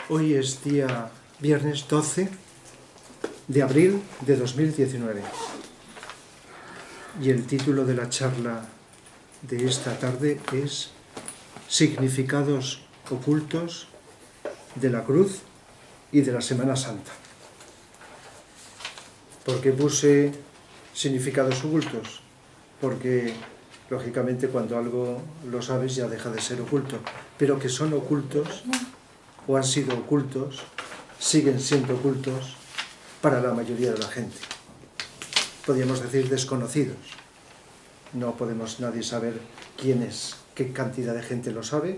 Hoy es día viernes 12 de abril de 2019 y el título de la charla de esta tarde es Significados ocultos de la cruz y de la Semana Santa. ¿Por qué puse significados ocultos? Porque lógicamente cuando algo lo sabes ya deja de ser oculto, pero que son ocultos o han sido ocultos, siguen siendo ocultos para la mayoría de la gente. Podríamos decir desconocidos. No podemos nadie saber quién es, qué cantidad de gente lo sabe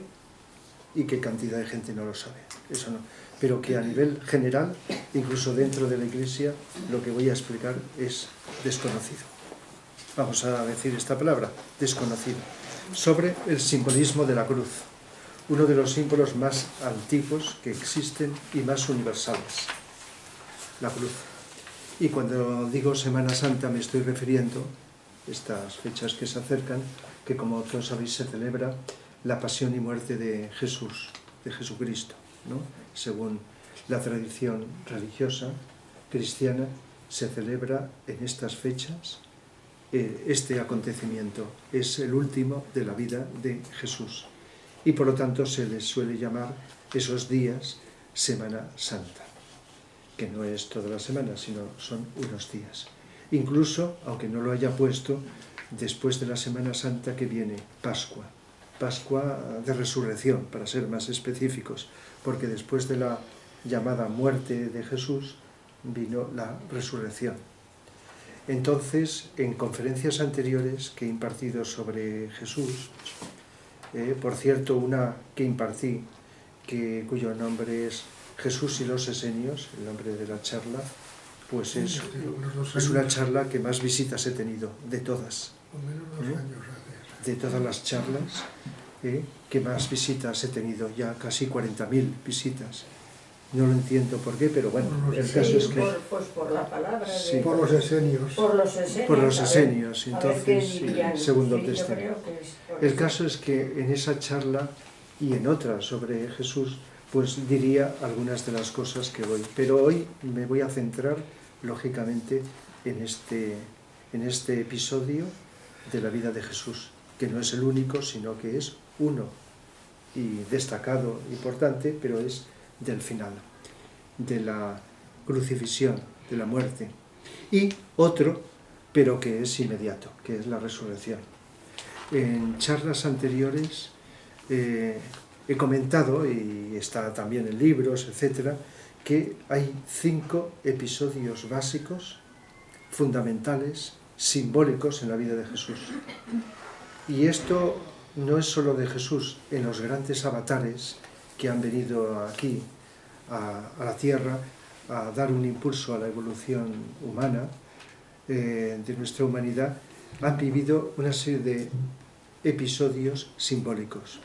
y qué cantidad de gente no lo sabe. Eso no. Pero que a nivel general, incluso dentro de la Iglesia, lo que voy a explicar es desconocido. Vamos a decir esta palabra, desconocido. Sobre el simbolismo de la cruz. Uno de los símbolos más antiguos que existen y más universales, la cruz. Y cuando digo Semana Santa me estoy refiriendo, estas fechas que se acercan, que como todos sabéis se celebra la pasión y muerte de Jesús, de Jesucristo, ¿no? Según la tradición religiosa cristiana, se celebra en estas fechas este acontecimiento. Es el último de la vida de Jesús. Y por lo tanto se les suele llamar esos días Semana Santa, que no es toda la semana, sino son unos días. Incluso, aunque no lo haya puesto, después de la Semana Santa que viene Pascua, Pascua de Resurrección, para ser más específicos, porque después de la llamada muerte de Jesús vino la resurrección. Entonces, en conferencias anteriores que he impartido sobre Jesús, por cierto, una que impartí, cuyo nombre es Jesús y los Esenios, el nombre de la charla, pues es una charla que más visitas he tenido, de todas. De todas las charlas, que más visitas he tenido, ya casi 40.000 visitas. No lo entiendo por qué, pero bueno, el caso es que... Pues por la palabra de... Sí, por los esenios. Por los esenios. Por los esenios, entonces, sí, segundo sí, texto. El caso es que en esa charla y en otras sobre Jesús, pues diría algunas de las cosas que voy. Pero hoy me voy a centrar, lógicamente, en este episodio de la vida de Jesús, que no es el único, sino que es uno, y destacado, importante, pero es del final, de la crucifixión, de la muerte, y otro, pero que es inmediato, que es la resurrección. En charlas anteriores he comentado, y está también en libros, etcétera, que hay 5 episodios básicos, fundamentales, simbólicos en la vida de Jesús. Y esto no es solo de Jesús, en los grandes avatares que han venido aquí a la Tierra a dar un impulso a la evolución humana, de nuestra humanidad, han vivido una serie de episodios simbólicos.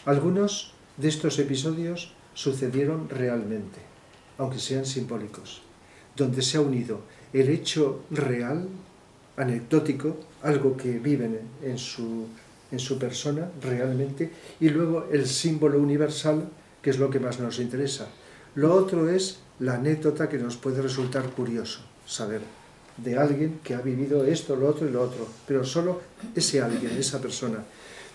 Algunos de estos episodios sucedieron realmente, aunque sean simbólicos, donde se ha unido el hecho real, anecdótico, algo que viven en su persona realmente, y luego el símbolo universal, que es lo que más nos interesa. Lo otro es la anécdota, que nos puede resultar curioso saber de alguien que ha vivido esto, lo otro y lo otro, pero solo ese alguien, esa persona.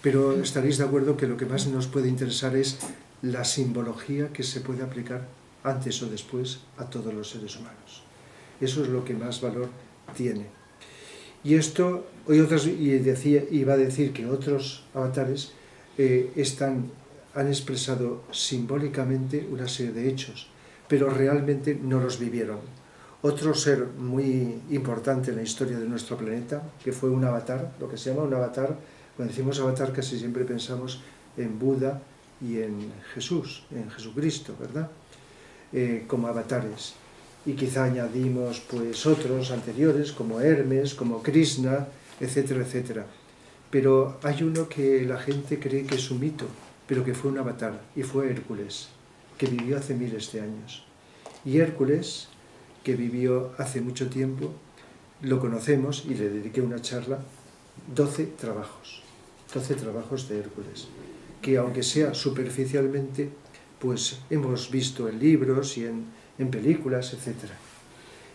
Pero estaréis de acuerdo que lo que más nos puede interesar es la simbología que se puede aplicar antes o después a todos los seres humanos. Eso es lo que más valor tiene. Y esto, iba a decir que otros avatares han expresado simbólicamente una serie de hechos, pero realmente no los vivieron. Otro ser muy importante en la historia de nuestro planeta, que fue un avatar, lo que se llama un avatar, cuando decimos avatar casi siempre pensamos en Buda y en Jesús, en Jesucristo, ¿verdad? Como avatares. Y quizá añadimos pues otros anteriores, como Hermes, como Krishna, etcétera, etcétera. Pero hay uno que la gente cree que es un mito, pero que fue un avatar, y fue Hércules, que vivió hace miles de años. Y Hércules, que vivió hace mucho tiempo, lo conocemos, y le dediqué una charla, 12 trabajos de Hércules, que aunque sea superficialmente, pues hemos visto en libros y en películas, etc.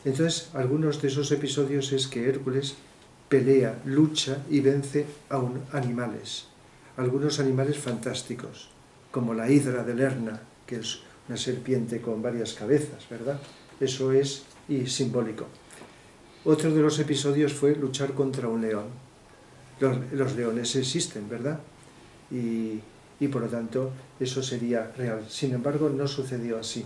Entonces, algunos de esos episodios es que Hércules pelea, lucha y vence a animales. Algunos animales fantásticos, como la hidra de Lerna, que es una serpiente con varias cabezas, ¿verdad? Eso es y simbólico. Otro de los episodios fue luchar contra un león. Los leones existen, ¿verdad? Y por lo tanto eso sería real. Sin embargo, no sucedió así.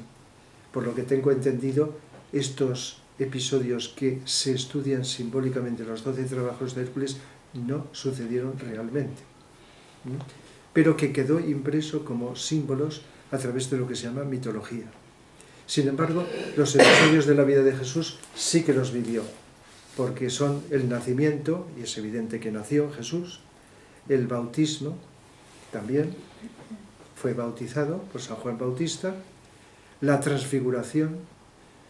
Por lo que tengo entendido, estos episodios que se estudian simbólicamente, los 12 trabajos de Hércules, no sucedieron realmente, pero que quedó impreso como símbolos a través de lo que se llama mitología. Sin embargo, los episodios de la vida de Jesús sí que los vivió, porque son el nacimiento, y es evidente que nació Jesús, el bautismo, también fue bautizado por San Juan Bautista, la transfiguración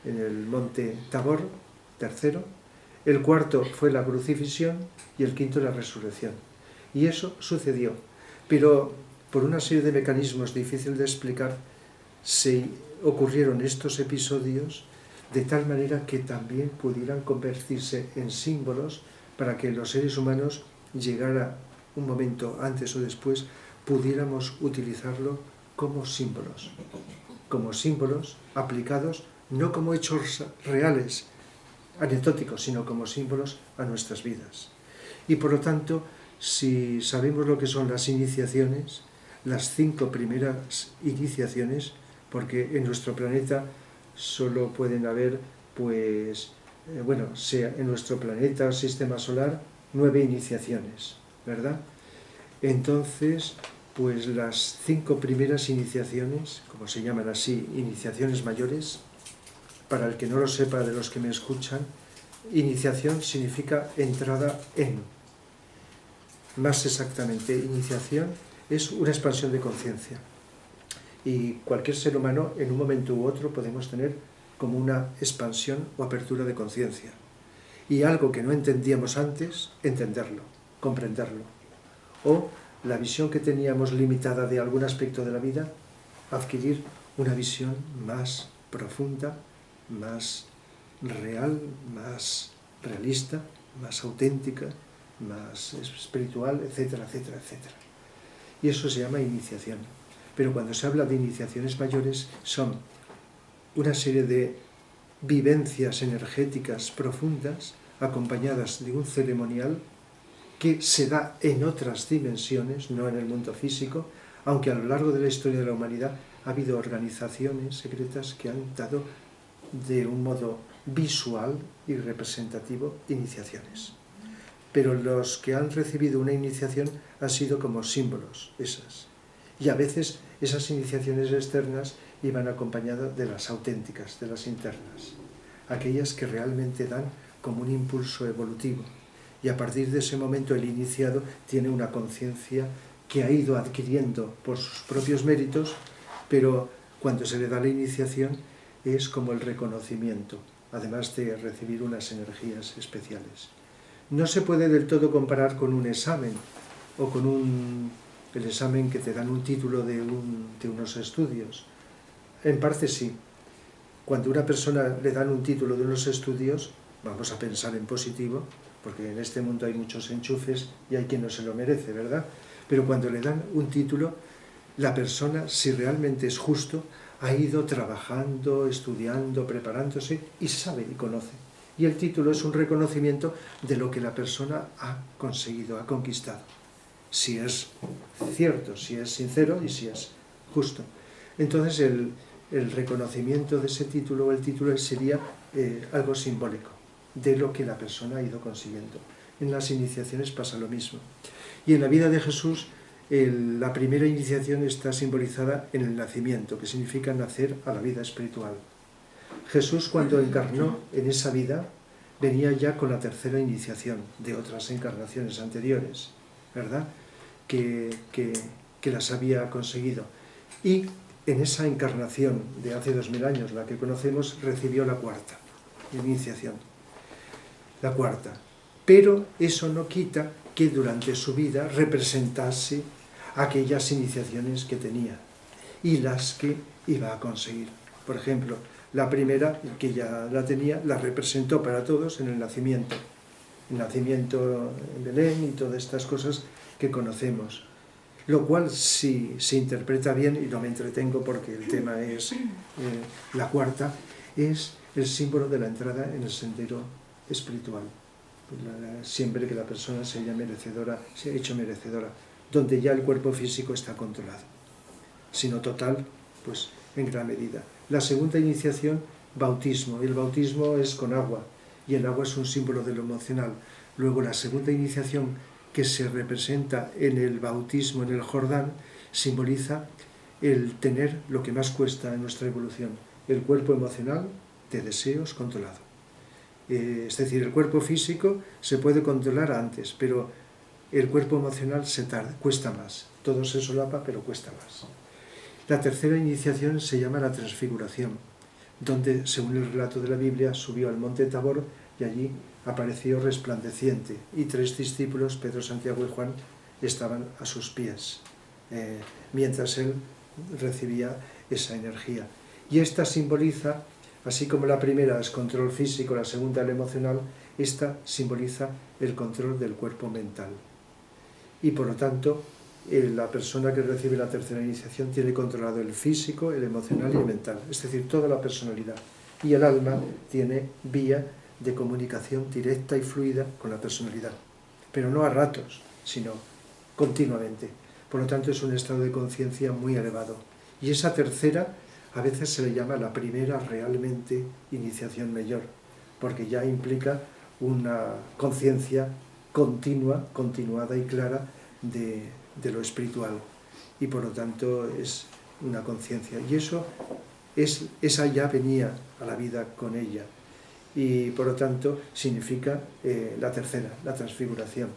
en el monte Tabor, tercero, el cuarto fue la crucifixión y el quinto la resurrección. Y eso sucedió, pero por una serie de mecanismos difíciles de explicar, se ocurrieron estos episodios de tal manera que también pudieran convertirse en símbolos para que los seres humanos, llegara un momento antes o después, pudiéramos utilizarlo como símbolos aplicados no como hechos reales, anecdóticos, sino como símbolos a nuestras vidas. Y por lo tanto, si sabemos lo que son las iniciaciones, las 5 primeras iniciaciones, porque en nuestro planeta solo pueden haber, en nuestro planeta, sistema solar, 9 iniciaciones, ¿verdad? Entonces, pues las 5 primeras iniciaciones, como se llaman así, iniciaciones mayores, para el que no lo sepa de los que me escuchan, iniciación significa entrada en. Más exactamente, iniciación es una expansión de conciencia. Y cualquier ser humano, en un momento u otro, podemos tener como una expansión o apertura de conciencia. Y algo que no entendíamos antes, entenderlo, comprenderlo. O la visión que teníamos limitada de algún aspecto de la vida, adquirir una visión más profunda, más real, más realista, más auténtica, más espiritual, etcétera, etcétera, etcétera. Y eso se llama iniciación. Pero cuando se habla de iniciaciones mayores, son una serie de vivencias energéticas profundas, acompañadas de un ceremonial que se da en otras dimensiones, no en el mundo físico, aunque a lo largo de la historia de la humanidad ha habido organizaciones secretas que han dado de un modo visual y representativo iniciaciones. Pero los que han recibido una iniciación han sido como símbolos, esas. Y a veces esas iniciaciones externas iban acompañadas de las auténticas, de las internas, aquellas que realmente dan como un impulso evolutivo. Y a partir de ese momento el iniciado tiene una conciencia que ha ido adquiriendo por sus propios méritos, pero cuando se le da la iniciación es como el reconocimiento, además de recibir unas energías especiales. No se puede del todo comparar con un examen o con el examen que te dan un título de unos estudios. En parte sí. Cuando a una persona le dan un título de unos estudios, vamos a pensar en positivo, porque en este mundo hay muchos enchufes y hay quien no se lo merece, ¿verdad? Pero cuando le dan un título, la persona, si realmente es justo, ha ido trabajando, estudiando, preparándose y sabe y conoce. Y el título es un reconocimiento de lo que la persona ha conseguido, ha conquistado. Si es cierto, si es sincero y si es justo. Entonces el reconocimiento de ese título o el título sería algo simbólico de lo que la persona ha ido consiguiendo. En las iniciaciones pasa lo mismo. Y en la vida de Jesús, la primera iniciación está simbolizada en el nacimiento, que significa nacer a la vida espiritual. Jesús, cuando encarnó en esa vida, venía ya con la tercera iniciación de otras encarnaciones anteriores, ¿verdad? Que las había conseguido. Y en esa encarnación de hace 2000 años, la que conocemos, recibió la cuarta iniciación. La cuarta. Pero eso no quita que durante su vida representase aquellas iniciaciones que tenía. y las que iba a conseguir. Por ejemplo, la primera, que ya la tenía, la representó para todos en el nacimiento. El nacimiento en Belén y todas estas cosas que conocemos. Lo cual, si se interpreta bien, y no me entretengo porque el tema es la cuarta, es el símbolo de la entrada en el sendero espiritual. Siempre que la persona se haya merecedora, se ha hecho merecedora, donde ya el cuerpo físico está controlado. Si no total, pues en gran medida. La segunda iniciación, bautismo. El bautismo es con agua, y el agua es un símbolo de lo emocional. Luego la segunda iniciación, que se representa en el bautismo en el Jordán, simboliza el tener lo que más cuesta en nuestra evolución, el cuerpo emocional de deseos controlado. Es decir, el cuerpo físico se puede controlar antes, pero el cuerpo emocional cuesta más. Todo se solapa, pero cuesta más. La tercera iniciación se llama la transfiguración, donde, según el relato de la Biblia, subió al monte Tabor y allí apareció resplandeciente, y 3 discípulos, Pedro, Santiago y Juan, estaban a sus pies, mientras él recibía esa energía. Y esta simboliza, así como la primera es control físico, la segunda el emocional, esta simboliza el control del cuerpo mental. Y por lo tanto, la persona que recibe la tercera iniciación tiene controlado el físico, el emocional y el mental, es decir, toda la personalidad. Y el alma tiene vía de comunicación directa y fluida con la personalidad, pero no a ratos, sino continuamente. Por lo tanto, es un estado de conciencia muy elevado. Y esa tercera a veces se le llama la primera realmente iniciación mayor, porque ya implica una conciencia continua, continuada y clara de lo espiritual, y por lo tanto es una conciencia. Y esa ya venía a la vida con ella, y por lo tanto significa la tercera, la transfiguración.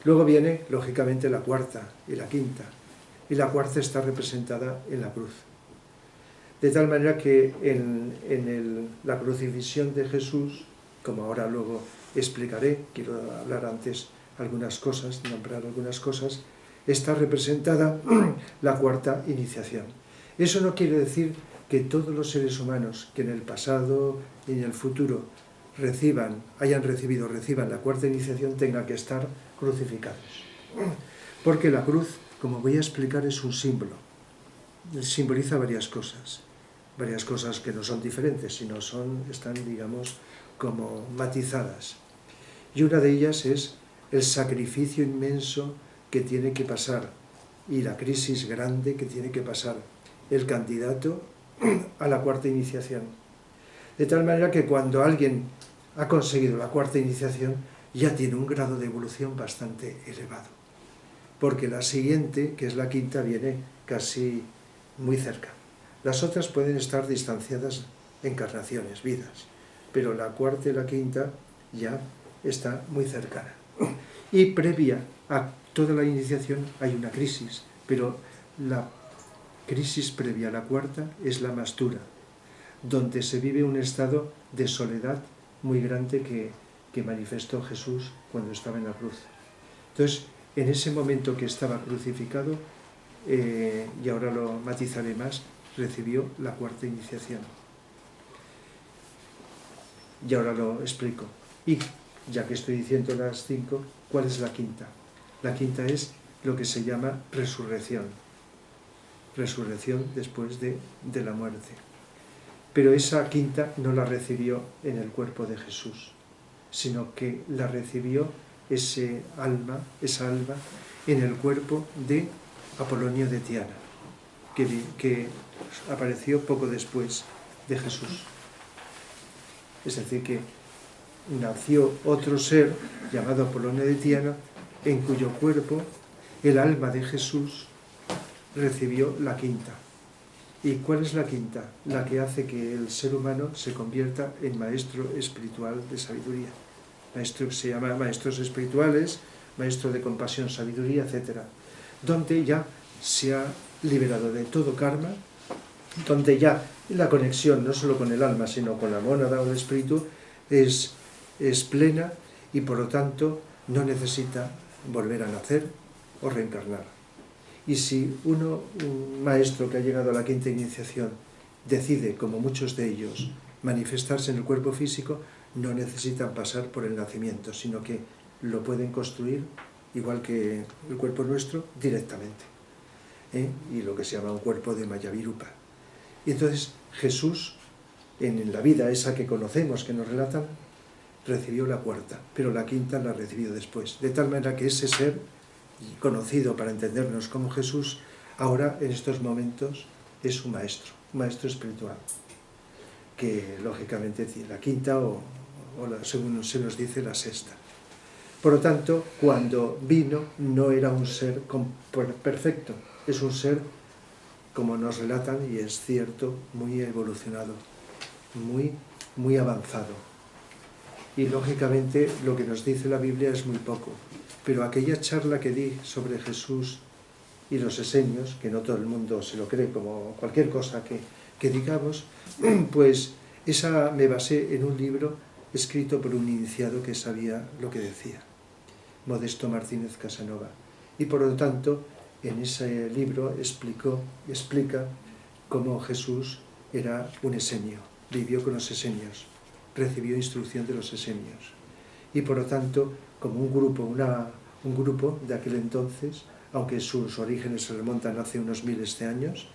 Luego viene, lógicamente, la cuarta y la quinta, y la cuarta está representada en la cruz. De tal manera que en la crucifixión de Jesús, como ahora luego explicaré, quiero hablar antes algunas cosas, nombrar algunas cosas, está representada la cuarta iniciación. Eso no quiere decir que todos los seres humanos que en el pasado y en el futuro reciban la cuarta iniciación tengan que estar crucificados. Porque la cruz, como voy a explicar, es un símbolo. Simboliza varias cosas que no son diferentes, sino están, digamos, como matizadas. Y una de ellas es el sacrificio inmenso que tiene que pasar y la crisis grande que tiene que pasar el candidato a la cuarta iniciación. De tal manera que cuando alguien ha conseguido la cuarta iniciación ya tiene un grado de evolución bastante elevado, porque la siguiente, que es la quinta, viene casi muy cerca. Las otras pueden estar distanciadas encarnaciones, vidas, pero la cuarta y la quinta ya está muy cercana. Y previa a toda la iniciación hay una crisis, pero la crisis previa a la cuarta es la más dura, donde se vive un estado de soledad muy grande que manifestó Jesús cuando estaba en la cruz. Entonces, en ese momento que estaba crucificado, y ahora lo matizaré más, recibió la cuarta iniciación. Y ahora lo explico. Y ya que estoy diciendo las 5, ¿cuál es la quinta? La quinta es lo que se llama resurrección. Resurrección después de la muerte. Pero esa quinta no la recibió en el cuerpo de Jesús, sino que la recibió esa alma en el cuerpo de Apolonio de Tiana, que apareció poco después de Jesús. Es decir, que nació otro ser llamado Apolonio de Tiana, en cuyo cuerpo el alma de Jesús recibió la quinta. ¿Y cuál es la quinta? La que hace que el ser humano se convierta en maestro espiritual de sabiduría. Se llama maestros espirituales, maestro de compasión, sabiduría, etc. Donde ya se ha liberado de todo karma, donde ya la conexión no solo con el alma, sino con la mónada o el espíritu es plena, y por lo tanto no necesita volver a nacer o reencarnar. Y si un maestro que ha llegado a la quinta iniciación decide, como muchos de ellos, manifestarse en el cuerpo físico, no necesitan pasar por el nacimiento, sino que lo pueden construir, igual que el cuerpo nuestro, directamente. Y lo que se llama un cuerpo de Mayavirupa. Y entonces Jesús, en la vida esa que conocemos, que nos relatan, recibió la cuarta, pero la quinta la recibió después. De tal manera que ese ser, conocido para entendernos como Jesús, ahora en estos momentos es un maestro espiritual, que lógicamente tiene la quinta o según se nos dice, la sexta. Por lo tanto, cuando vino no era un ser perfecto, es un ser, como nos relatan, y es cierto, muy evolucionado, muy avanzado. Y lógicamente lo que nos dice la Biblia es muy poco, pero aquella charla que di sobre Jesús y los esenios, que no todo el mundo se lo cree como cualquier cosa que digamos, pues esa me basé en un libro escrito por un iniciado que sabía lo que decía, Modesto Martínez Casanova. Y por lo tanto, en ese libro explica cómo Jesús era un esenio, vivió con los esenios, recibió instrucción de los esenios. Y por lo tanto, como un grupo de aquel entonces, aunque sus orígenes se remontan hace unos miles de años,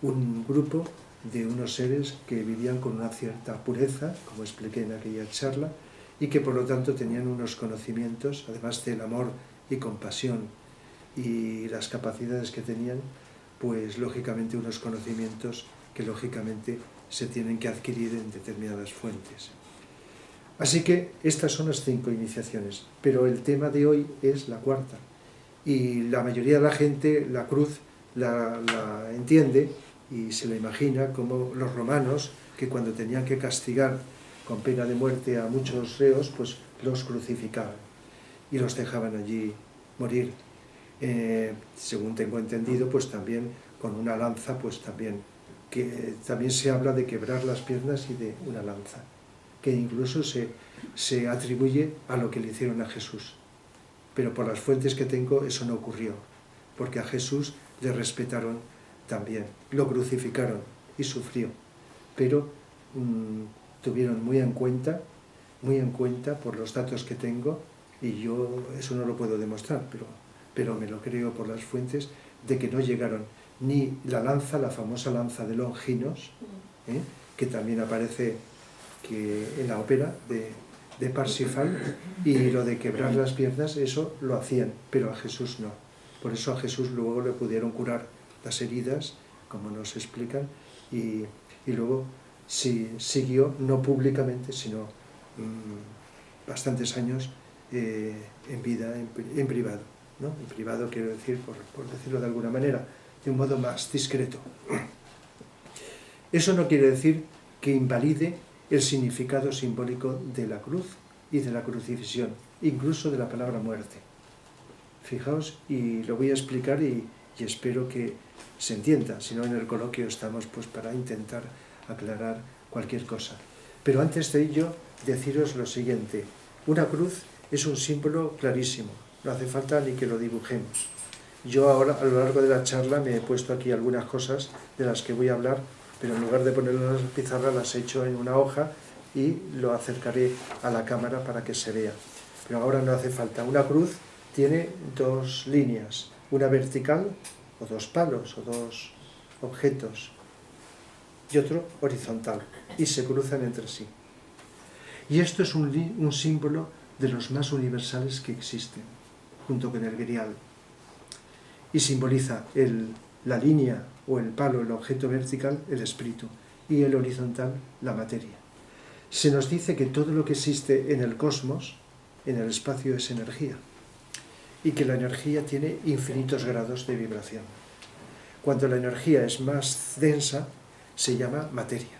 un grupo de unos seres que vivían con una cierta pureza, como expliqué en aquella charla, y que por lo tanto tenían unos conocimientos, además del amor y compasión y las capacidades que tenían, pues lógicamente unos conocimientos que lógicamente se tienen que adquirir en determinadas fuentes. Así que estas son las 5 iniciaciones, pero el tema de hoy es la cuarta. Y la mayoría de la gente la cruz la entiende y se la imagina como los romanos, que cuando tenían que castigar con pena de muerte a muchos reos, pues los crucificaban y los dejaban allí morir. Según tengo entendido, pues también con una lanza, pues también, que también se habla de quebrar las piernas y de una lanza, que incluso se atribuye a lo que le hicieron a Jesús. Pero por las fuentes que tengo eso no ocurrió, porque a Jesús le respetaron también, lo crucificaron y sufrió, pero tuvieron muy en cuenta por los datos que tengo, y yo eso no lo puedo demostrar, pero me lo creo por las fuentes, de que no llegaron ni la lanza, la famosa lanza de Longinos, que también aparece en la ópera de Parsifal, y lo de quebrar las piernas, eso lo hacían, pero a Jesús no. Por eso a Jesús luego le pudieron curar las heridas, como nos explican, y luego siguió, no públicamente, sino bastantes años en vida, en privado, ¿no? En privado quiero decir, por decirlo de alguna manera, de un modo más discreto. Eso no quiere decir que invalide el significado simbólico de la cruz y de la crucifixión, incluso de la palabra muerte. Fijaos, y lo voy a explicar y espero que se entienda, si no en el coloquio estamos pues para intentar aclarar cualquier cosa. Pero antes de ello, deciros lo siguiente: una cruz es un símbolo clarísimo, no hace falta ni que lo dibujemos. Yo ahora, a lo largo de la charla, me he puesto aquí algunas cosas de las que voy a hablar, pero en lugar de ponerlas en la pizarra, las he hecho en una hoja y lo acercaré a la cámara para que se vea. Pero ahora no hace falta. Una cruz tiene 2 líneas, una vertical, o 2 palos, o 2 objetos, y otro horizontal, y se cruzan entre sí. Y esto es un símbolo de los más universales que existen, junto con el grial. Y simboliza la línea o el palo, el objeto vertical, el espíritu, y el horizontal, la materia. Se nos dice que todo lo que existe en el cosmos, en el espacio, es energía, y que la energía tiene infinitos grados de vibración. Cuando la energía es más densa, se llama materia.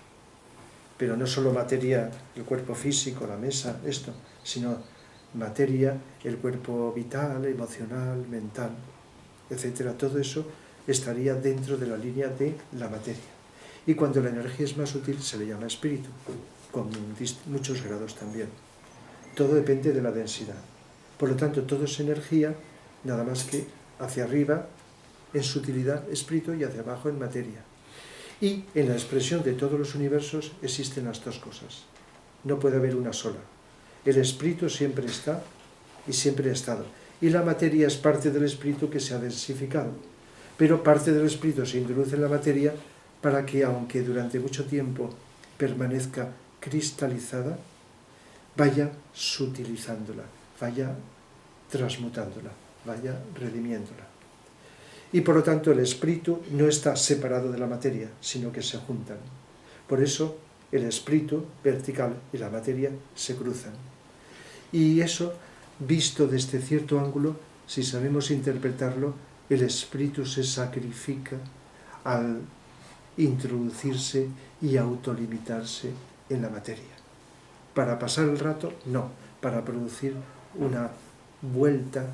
Pero no solo materia, el cuerpo físico, la mesa, esto, sino materia, el cuerpo vital, emocional, mental, etcétera. Todo eso estaría dentro de la línea de la materia. Y cuando la energía es más sutil, se le llama espíritu, con muchos grados también. Todo depende de la densidad. Por lo tanto, todo es energía, nada más que hacia arriba en sutilidad, espíritu, y hacia abajo en materia. Y en la expresión de todos los universos existen las dos cosas. No puede haber una sola. El espíritu siempre está y siempre ha estado. Y la materia es parte del espíritu que se ha densificado. Pero parte del espíritu se introduce en la materia para que, aunque durante mucho tiempo permanezca cristalizada, vaya sutilizándola, vaya transmutándola, vaya redimiéndola. Y por lo tanto el espíritu no está separado de la materia, sino que se juntan. Por eso el espíritu vertical y la materia se cruzan. Y eso, visto desde cierto ángulo, si sabemos interpretarlo, el espíritu se sacrifica al introducirse y autolimitarse en la materia. Para pasar el rato, no, para producir una vuelta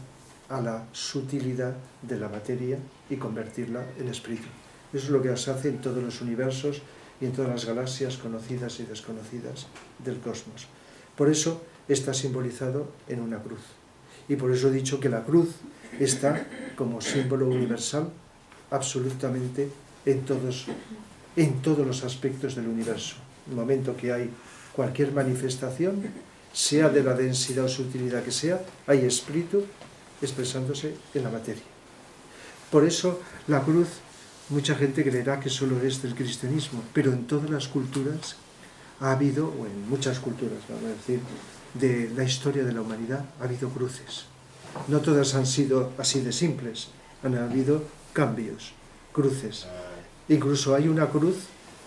a la sutilidad de la materia y convertirla en espíritu. Eso es lo que se hace en todos los universos y en todas las galaxias conocidas y desconocidas del cosmos. Por eso está simbolizado en una cruz. Y por eso he dicho que la cruz está como símbolo universal absolutamente en todos los aspectos del universo. En el momento que hay cualquier manifestación, sea de la densidad o sutilidad que sea, hay espíritu expresándose en la materia. Por eso la cruz, mucha gente creerá que solo es del cristianismo, pero en todas las culturas ha habido, o en muchas culturas, vamos a decir, de la historia de la humanidad, ha habido cruces. No todas han sido así de simples, han habido cambios, cruces. Incluso hay una cruz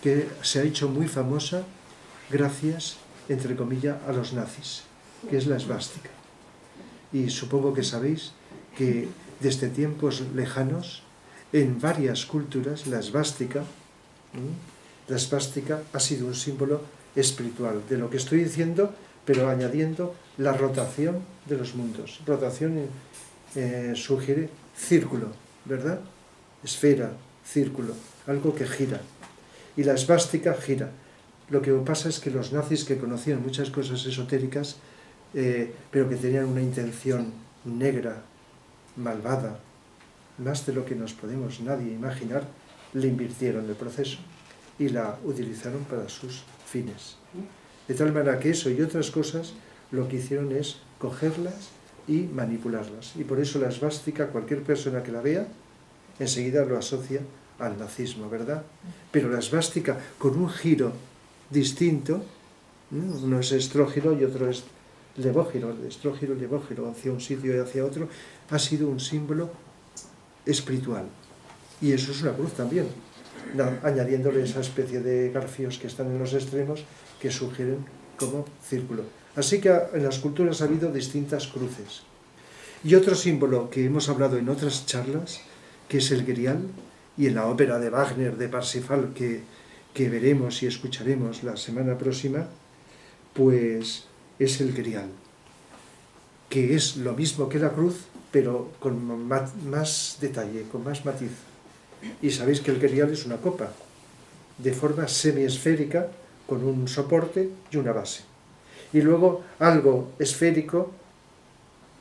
que se ha hecho muy famosa gracias, entre comillas, a los nazis, que es la esvástica. Y supongo que sabéis que desde tiempos lejanos, en varias culturas, la esvástica ha sido un símbolo espiritual de lo que estoy diciendo, pero añadiendo la rotación de los mundos. Rotación sugiere círculo, ¿verdad? Esfera, círculo, algo que gira. Y la esvástica gira. Lo que pasa es que los nazis, que conocían muchas cosas esotéricas, pero que tenían una intención negra, malvada, más de lo que nos podemos nadie imaginar, le invirtieron el proceso y la utilizaron para sus fines. De tal manera que eso y otras cosas lo que hicieron es cogerlas y manipularlas. Y por eso la esvástica, cualquier persona que la vea, enseguida lo asocia al nazismo, ¿verdad? Pero la esvástica con un giro distinto, uno es estrógiro y otro es levógiro, estrógiro y levógiro, hacia un sitio y hacia otro, ha sido un símbolo espiritual. Y eso es una cruz también, añadiéndole esa especie de garfios que están en los extremos que sugieren como círculo. Así que en las culturas ha habido distintas cruces. Y otro símbolo que hemos hablado en otras charlas, que es el grial, y en la ópera de Wagner, de Parsifal, que veremos y escucharemos la semana próxima, pues es el grial, que es lo mismo que la cruz, pero con más detalle, con más matiz. Y sabéis que el grial es una copa, de forma semiesférica, con un soporte y una base. Y luego algo esférico,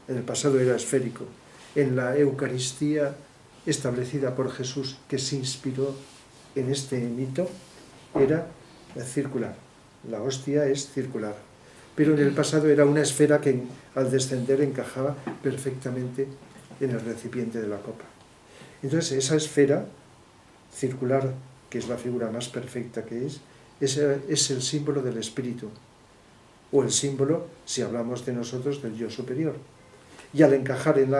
en el pasado era esférico, en la Eucaristía establecida por Jesús, que se inspiró en este mito, era circular. La hostia es circular. Pero en el pasado era una esfera que al descender encajaba perfectamente en el recipiente de la copa. Entonces esa esfera circular, que es la figura más perfecta que es el símbolo del espíritu, o el símbolo, si hablamos de nosotros, del yo superior. Y al encajar en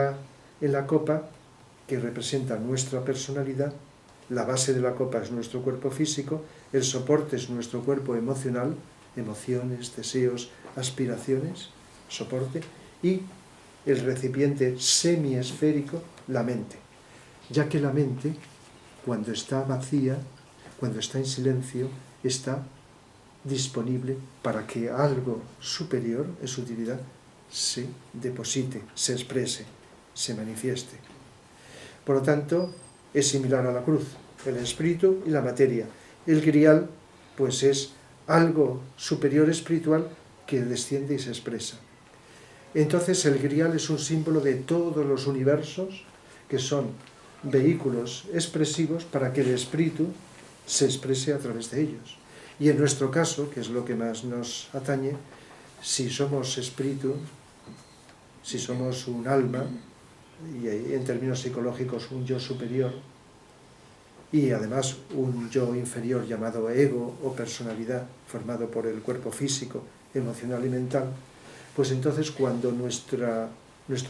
la copa, que representa nuestra personalidad, la base de la copa es nuestro cuerpo físico, el soporte es nuestro cuerpo emocional, emociones, deseos, aspiraciones, soporte, y el recipiente semiesférico, la mente. Ya que la mente, cuando está vacía, cuando está en silencio, está disponible para que algo superior, en su utilidad, se deposite, se exprese, se manifieste. Por lo tanto, es similar a la cruz, el espíritu y la materia. El grial, pues es algo superior espiritual que desciende y se expresa. Entonces el grial es un símbolo de todos los universos que son vehículos expresivos para que el espíritu se exprese a través de ellos. Y en nuestro caso, que es lo que más nos atañe, si somos espíritu, si somos un alma, y en términos psicológicos un yo superior, y además un yo inferior llamado ego o personalidad, formado por el cuerpo físico, emocional y mental, pues entonces cuando nuestro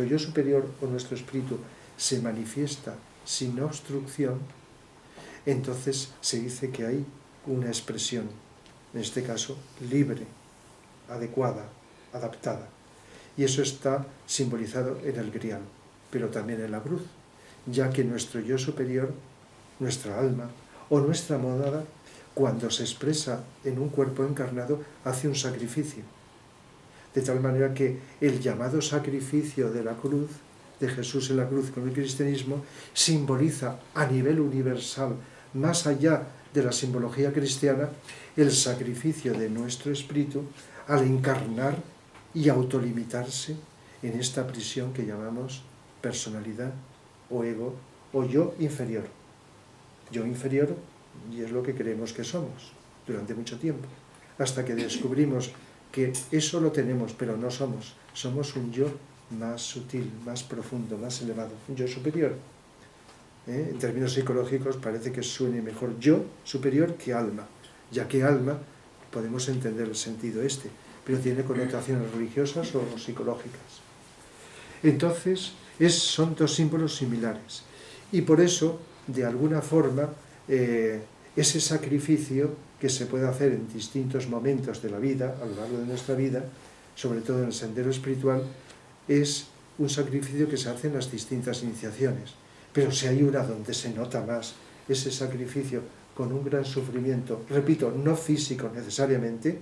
yo superior o nuestro espíritu se manifiesta sin obstrucción, entonces se dice que hay una expresión, en este caso libre, adecuada, adaptada. Y eso está simbolizado en el grial, pero también en la cruz, ya que nuestro yo superior, nuestra alma o nuestra monada, cuando se expresa en un cuerpo encarnado, hace un sacrificio. De tal manera que el llamado sacrificio de la cruz, de Jesús en la cruz con el cristianismo, simboliza a nivel universal, más allá de la simbología cristiana, el sacrificio de nuestro espíritu al encarnar y autolimitarse en esta prisión que llamamos personalidad o ego o yo inferior. Yo inferior, y es lo que creemos que somos durante mucho tiempo, hasta que descubrimos que eso lo tenemos, pero no somos. Somos un yo más sutil, más profundo, más elevado, un yo superior. En términos psicológicos parece que suene mejor yo superior que alma, ya que alma podemos entender el sentido este, pero tiene connotaciones religiosas o psicológicas. Entonces, son dos símbolos similares. Y por eso, de alguna forma, ese sacrificio que se puede hacer en distintos momentos de la vida, a lo largo de nuestra vida, sobre todo en el sendero espiritual, es un sacrificio que se hace en las distintas iniciaciones. Pero si hay una donde se nota más ese sacrificio con un gran sufrimiento, repito, no físico necesariamente,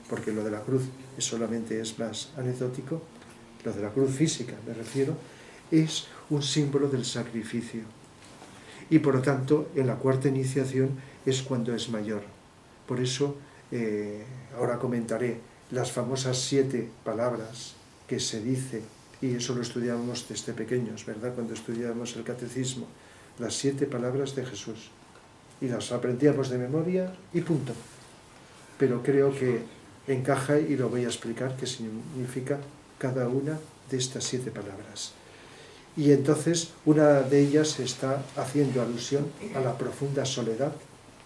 porque lo de la cruz solamente es más anecdótico, lo de la cruz física me refiero, es un símbolo del sacrificio. Y por lo tanto, en la cuarta iniciación es cuando es mayor. Por eso, ahora comentaré las famosas 7 palabras que se dice, y eso lo estudiábamos desde pequeños, ¿verdad?, cuando estudiábamos el catecismo, las 7 palabras de Jesús. Y las aprendíamos de memoria y punto. Pero creo que encaja, y lo voy a explicar, qué significa cada una de estas 7 palabras. Y entonces una de ellas está haciendo alusión a la profunda soledad,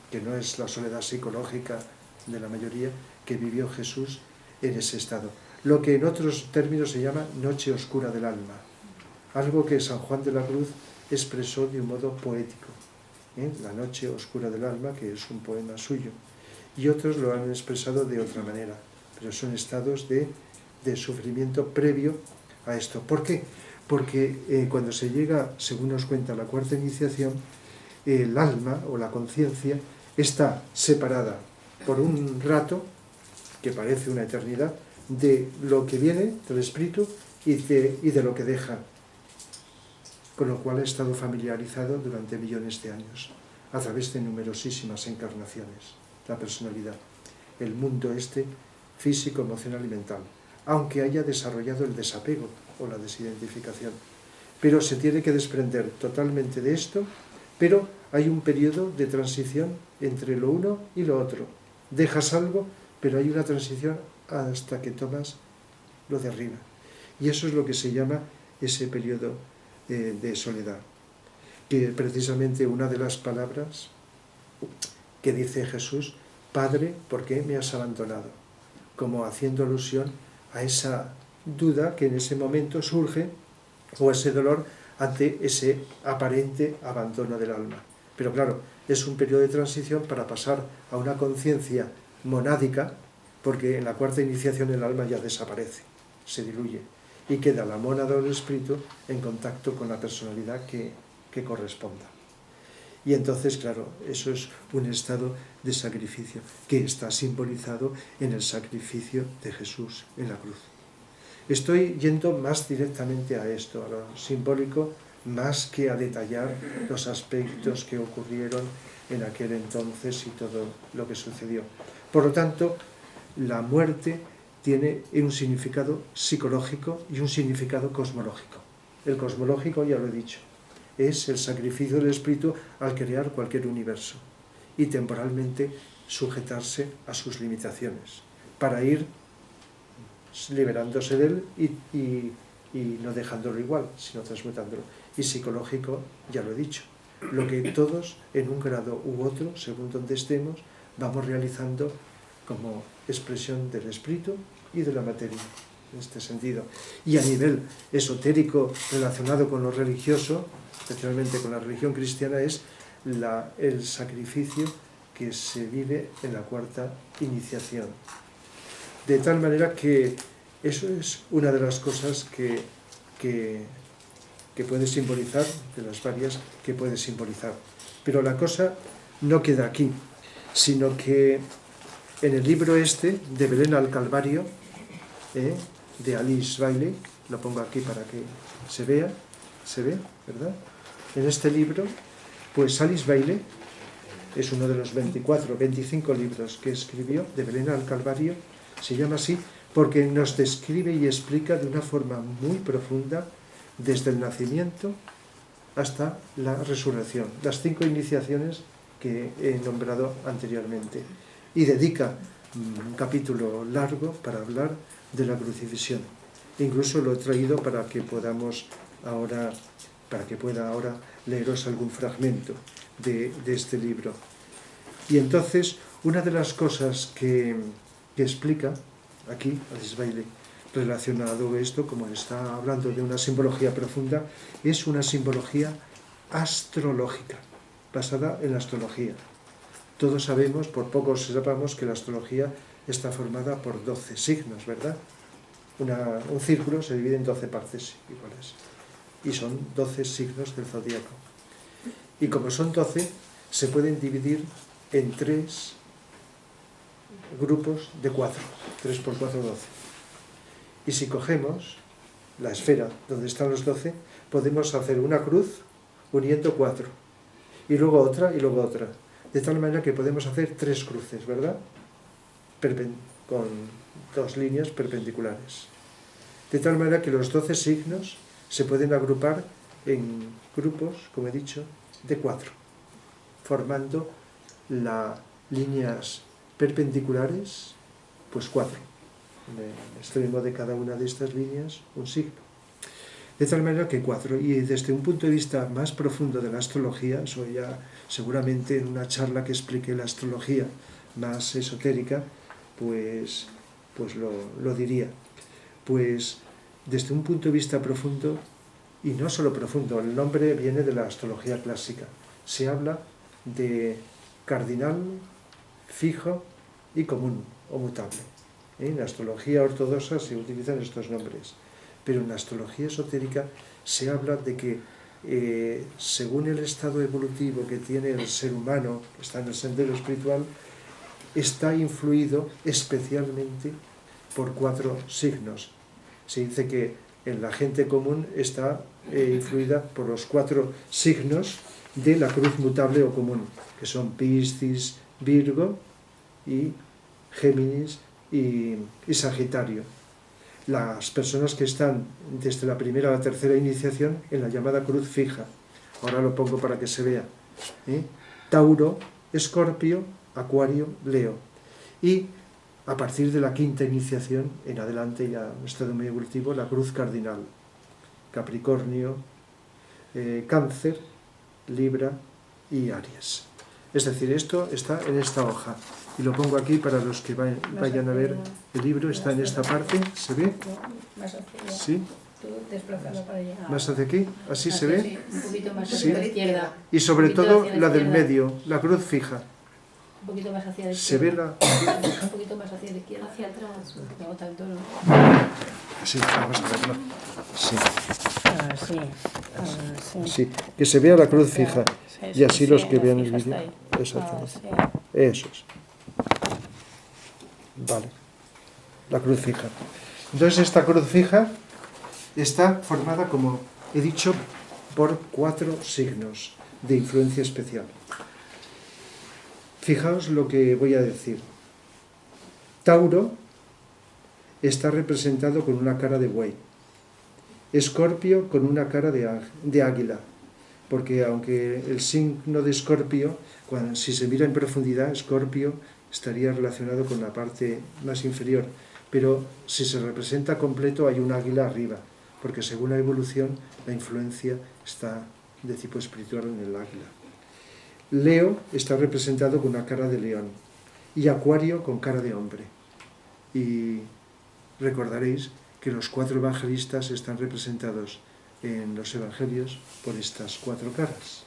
que no es la soledad psicológica de la mayoría, que vivió Jesús en ese estado. Lo que en otros términos se llama noche oscura del alma, algo que San Juan de la Cruz expresó de un modo poético. La noche oscura del alma, que es un poema suyo, y otros lo han expresado de otra manera, pero son estados de sufrimiento previo a esto. ¿Por qué? Porque cuando se llega, según nos cuenta la cuarta iniciación, el alma o la conciencia está separada por un rato, que parece una eternidad, de lo que viene del espíritu y de lo que deja, con lo cual ha estado familiarizado durante millones de años, a través de numerosísimas encarnaciones, la personalidad, el mundo este físico, emocional y mental, aunque haya desarrollado el desapego o la desidentificación. Pero se tiene que desprender totalmente de esto, pero hay un periodo de transición entre lo uno y lo otro. Dejas algo, pero hay una transición hasta que tomas lo de arriba. Y eso es lo que se llama ese periodo de soledad. Que precisamente una de las palabras que dice Jesús, Padre, ¿por qué me has abandonado? Como haciendo alusión a esa duda que en ese momento surge, o ese dolor ante ese aparente abandono del alma. Pero claro, es un periodo de transición para pasar a una conciencia monádica, porque en la cuarta iniciación el alma ya desaparece, se diluye, y queda la mónada o el espíritu en contacto con la personalidad que corresponda. Y entonces, claro, eso es un estado de sacrificio que está simbolizado en el sacrificio de Jesús en la cruz. Estoy yendo más directamente a esto, a lo simbólico, más que a detallar los aspectos que ocurrieron en aquel entonces y todo lo que sucedió. Por lo tanto, la muerte tiene un significado psicológico y un significado cosmológico. El cosmológico ya lo he dicho, es el sacrificio del Espíritu al crear cualquier universo y temporalmente sujetarse a sus limitaciones para ir liberándose de él y no dejándolo igual, sino transmutándolo. Y psicológico, ya lo he dicho, lo que todos en un grado u otro, según donde estemos, vamos realizando como expresión del espíritu y de la materia, en este sentido. Y a nivel esotérico relacionado con lo religioso, especialmente con la religión cristiana, es el sacrificio que se vive en la cuarta iniciación. De tal manera que eso es una de las cosas que puede simbolizar, de las varias que puede simbolizar. Pero la cosa no queda aquí, sino que en el libro este, de Belén al Calvario, de Alice Bailey, lo pongo aquí para que se ve, ¿verdad? En este libro, pues Alice Bailey es uno de los 25 libros que escribió, de Belén al Calvario, se llama así porque nos describe y explica de una forma muy profunda, desde el nacimiento hasta la resurrección, las 5 iniciaciones que he nombrado anteriormente, y dedica un capítulo largo para hablar de la crucifixión. Incluso lo he traído para que pueda ahora leeros algún fragmento de este libro. Y entonces, una de las cosas que explica aquí Alice Bailey relacionado a esto, como está hablando de una simbología profunda, es una simbología astrológica, basada en la astrología. Todos sabemos, por poco sepamos, que la astrología está formada por 12 signos, ¿verdad? Un círculo se divide en 12 partes iguales, y son 12 signos del zodíaco. Y como son 12, se pueden dividir en 3 grupos de 4, 3 por 4, 12. Y si cogemos la esfera donde están los 12, podemos hacer una cruz uniendo 4, y luego otra, y luego otra, de tal manera que podemos hacer 3 cruces, ¿verdad? Con 2 líneas perpendiculares. De tal manera que los 12 signos se pueden agrupar en grupos, como he dicho, de 4, formando las líneas perpendiculares, pues 4. En el extremo de cada una de estas líneas, un signo. De tal manera que 4. Y desde un punto de vista más profundo de la astrología, eso ya seguramente en una charla que explique la astrología más esotérica, pues lo diría. Pues desde un punto de vista profundo, y no solo profundo, el nombre viene de la astrología clásica. Se habla de cardinal, fijo y común o mutable. En la astrología ortodoxa se utilizan estos nombres, pero en la astrología esotérica se habla de que según el estado evolutivo que tiene el ser humano, que está en el sendero espiritual, está influido especialmente por 4 signos. Se dice que en la gente común está influida por los 4 signos de la cruz mutable o común, que son Piscis, Virgo y Géminis y Sagitario. Las personas que están desde la primera a la tercera iniciación en la llamada cruz fija, ahora lo pongo para que se vea, Tauro, Escorpio, Acuario, Leo, y a partir de la quinta iniciación en adelante, ya en estado muy evolutivo, la cruz cardinal, Capricornio, Cáncer, Libra y Aries. Es decir, esto está en esta hoja. Y lo pongo aquí para los que vayan a ver el libro. Está en esta parte, ¿se ve? Más hacia allá. Sí. Tú desplázalo para allá. Más hacia aquí, así se ve. Sí, un poquito más Sí. hacia la izquierda. Y sobre Un poquito todo hacia la del izquierda. medio, la cruz fija. Un poquito más hacia la Se ve izquierda. la... Un poquito más hacia la izquierda. Hacia atrás. No tanto, no. Sí, vamos a verlo. Sí, Así, así. sí, que se vea la cruz fija. Sí, Y así los sí, que la vean el fija vídeo. está ahí. Exactamente. Así. Eso es. Vale. La cruz fija. Entonces esta cruz fija está formada, como he dicho, por 4 signos de influencia especial. Fijaos lo que voy a decir. Tauro está representado con una cara de buey. Escorpio con una cara de águila. porque aunque el signo de Escorpio, si se mira en profundidad, Escorpio estaría relacionado con la parte más inferior, pero si se representa completo hay un águila arriba, porque según la evolución la influencia está de tipo espiritual en el águila. Leo está representado con una cara de león y Acuario con cara de hombre. Y recordaréis que los 4 evangelistas están representados en los evangelios por estas 4 caras.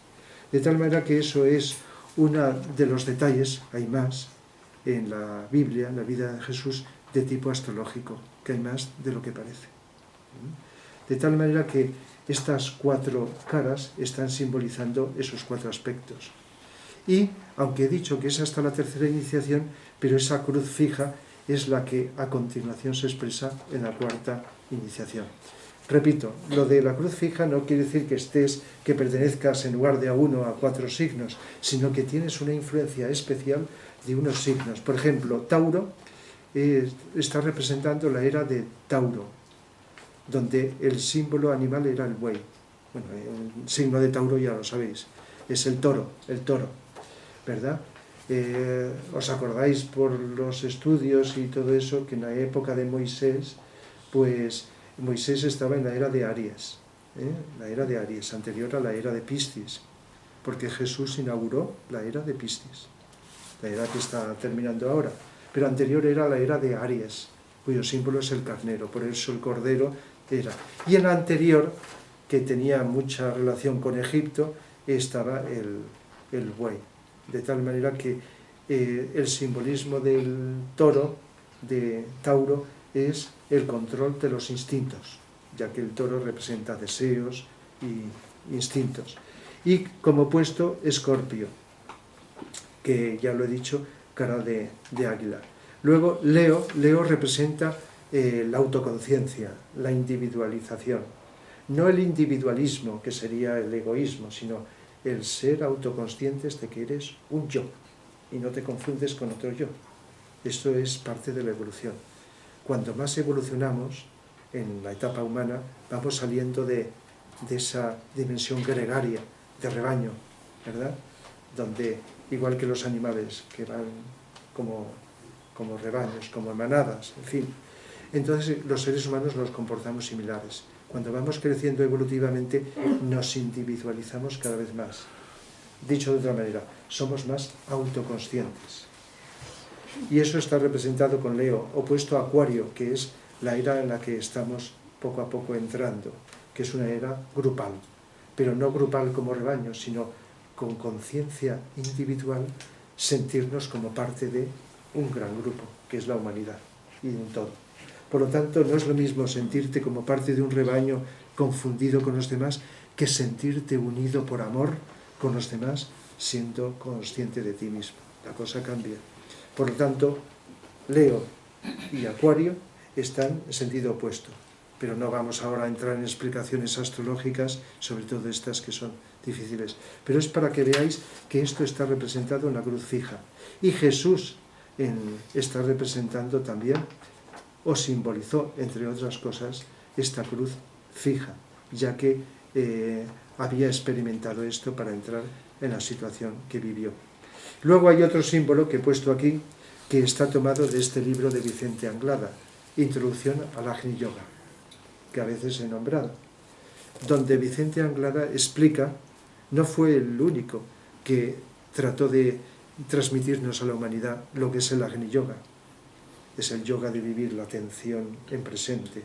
De tal manera que eso es uno de los detalles, hay más, en la Biblia, en la vida de Jesús, de tipo astrológico, que hay más de lo que parece. De tal manera que estas 4 caras están simbolizando esos 4 aspectos. Y, aunque he dicho que es hasta la tercera iniciación, pero esa cruz fija es la que a continuación se expresa en la 4ª iniciación. Repito, lo de la cruz fija no quiere decir que pertenezcas en lugar de a 1 a 4 signos, sino que tienes una influencia especial de unos signos. Por ejemplo, Tauro está representando la era de Tauro, donde el símbolo animal era el buey. Bueno, el signo de Tauro ya lo sabéis, es el toro, ¿verdad? ¿Os acordáis por los estudios y todo eso que en la época de Moisés, pues Moisés estaba en la era de Aries, la era de Aries, anterior a la era de Piscis, porque Jesús inauguró la era de Piscis, la era que está terminando ahora, pero anterior era la era de Aries, cuyo símbolo es el carnero, por eso el cordero era. Y en la anterior, que tenía mucha relación con Egipto, estaba el buey. De tal manera que el simbolismo del toro, de Tauro, es el control de los instintos, ya que el toro representa deseos y instintos. Y como opuesto, Escorpio, que ya lo he dicho, cara de águila. Luego, Leo representa la autoconciencia, la individualización. No el individualismo, que sería el egoísmo, sino el ser autoconscientes de que eres un yo y no te confundes con otro yo. Esto es parte de la evolución. Cuanto más evolucionamos en la etapa humana, vamos saliendo de esa dimensión gregaria, de rebaño, ¿verdad? Donde, igual que los animales que van como rebaños, como manadas, en fin. Entonces los seres humanos nos comportamos similares. Cuando vamos creciendo evolutivamente, nos individualizamos cada vez más. Dicho de otra manera, somos más autoconscientes. Y eso está representado con Leo, opuesto a Acuario, que es la era en la que estamos poco a poco entrando, que es una era grupal, pero no grupal como rebaño, sino con conciencia individual, sentirnos como parte de un gran grupo, que es la humanidad, y un todo. Por lo tanto, no es lo mismo sentirte como parte de un rebaño confundido con los demás, que sentirte unido por amor con los demás, siendo consciente de ti mismo. La cosa cambia. Por lo tanto, Leo y Acuario están en sentido opuesto. Pero no vamos ahora a entrar en explicaciones astrológicas, sobre todo estas que son difíciles. Pero es para que veáis que esto está representado en la cruz fija. Y Jesús está representando también, o simbolizó, entre otras cosas, esta cruz fija, ya que había experimentado esto para entrar en la situación que vivió. Luego hay otro símbolo que he puesto aquí, que está tomado de este libro de Vicente Anglada, Introducción al Agni Yoga, que a veces he nombrado, donde Vicente Anglada explica, no fue el único que trató de transmitirnos a la humanidad lo que es el Agni Yoga. Es el yoga de vivir la atención en presente,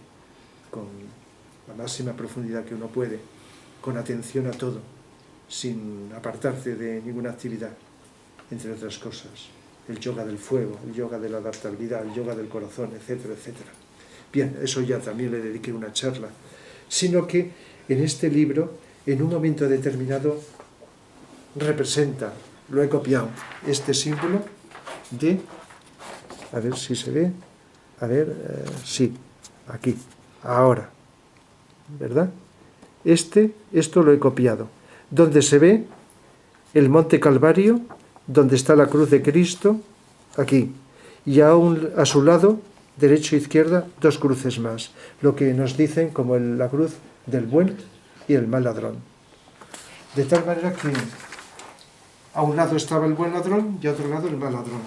con la máxima profundidad que uno puede, con atención a todo, sin apartarse de ninguna actividad, entre otras cosas. El yoga del fuego, el yoga de la adaptabilidad, el yoga del corazón, etcétera, etcétera. Bien, eso ya también le dediqué una charla. Sino que en este libro, en un momento determinado, representa, lo he copiado, este símbolo de, a ver si se ve, sí, aquí, ahora, ¿verdad? Esto lo he copiado, donde se ve el Monte Calvario, donde está la cruz de Cristo, aquí, y a su lado, derecha e izquierda, 2 cruces más, lo que nos dicen como la cruz del buen y el mal ladrón. De tal manera que a un lado estaba el buen ladrón y a otro lado el mal ladrón.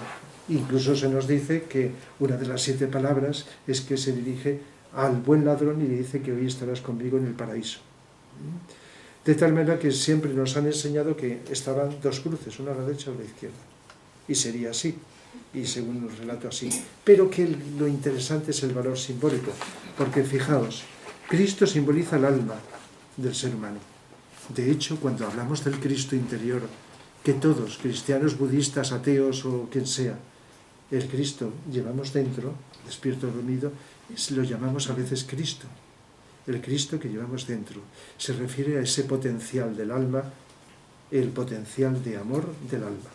Incluso se nos dice que una de las 7 palabras es que se dirige al buen ladrón y le dice que hoy estarás conmigo en el paraíso. De tal manera que siempre nos han enseñado que estaban 2 cruces, una a la derecha y a la izquierda. Y sería así, y según el relato así. Pero que lo interesante es el valor simbólico, porque fijaos, Cristo simboliza el alma del ser humano. De hecho, cuando hablamos del Cristo interior, que todos, cristianos, budistas, ateos o quien sea, el Cristo llevamos dentro, despierto o dormido, lo llamamos a veces Cristo. El Cristo que llevamos dentro se refiere a ese potencial del alma, el potencial de amor del alma.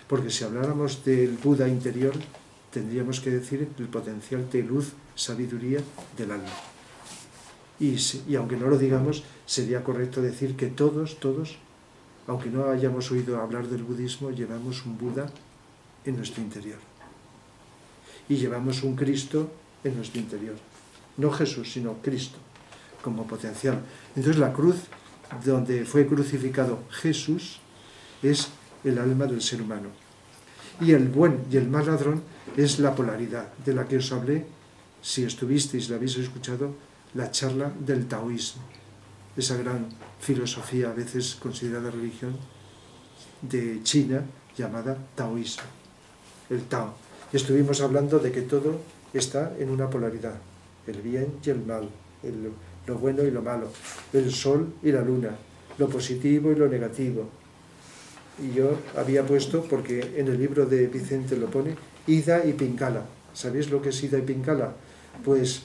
Porque si habláramos del Buda interior, tendríamos que decir el potencial de luz, sabiduría del alma. Y aunque no lo digamos, sería correcto decir que todos, aunque no hayamos oído hablar del budismo, llevamos un Buda en nuestro interior. Y llevamos un Cristo en nuestro interior. No Jesús, sino Cristo, como potencial. Entonces la cruz, donde fue crucificado Jesús, es el alma del ser humano. Y el buen y el mal ladrón es la polaridad, de la que os hablé, si estuvisteis, la habéis escuchado, la charla del taoísmo. Esa gran filosofía, a veces considerada religión, de China, llamada taoísmo. El Tao. Estuvimos hablando de que todo está en una polaridad, el bien y el mal, lo bueno y lo malo, el sol y la luna, lo positivo y lo negativo. Y yo había puesto, porque en el libro de Vicente lo pone, Ida y Pingala. ¿Sabéis lo que es Ida y Pingala? Pues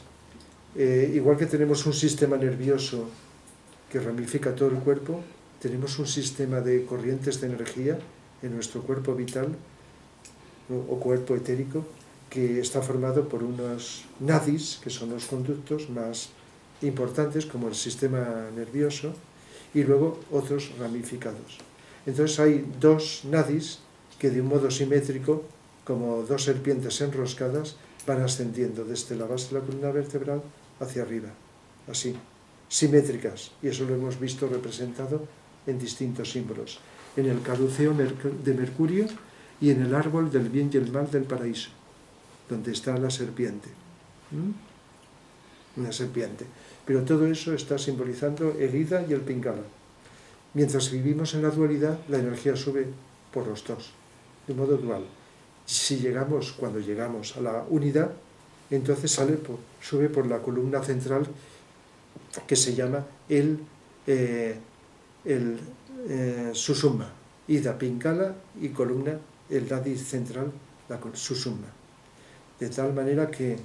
igual que tenemos un sistema nervioso que ramifica todo el cuerpo, tenemos un sistema de corrientes de energía en nuestro cuerpo vital o cuerpo etérico, que está formado por unos nadis, que son los conductos más importantes, como el sistema nervioso, y luego otros ramificados. Entonces hay 2 nadis que de un modo simétrico, como 2 serpientes enroscadas, van ascendiendo desde la base de la columna vertebral hacia arriba, así, simétricas, y eso lo hemos visto representado en distintos símbolos, en el caduceo de Mercurio y en el árbol del bien y el mal del paraíso, donde está la serpiente. Una serpiente. Pero todo eso está simbolizando el Ida y el Pingala. Mientras vivimos en la dualidad, la energía sube por los 2, de modo dual. Cuando llegamos a la unidad, entonces sube por la columna central, que se llama el Susumma. Ida, Pingala y columna, el nadi central, la Susumma. De tal manera que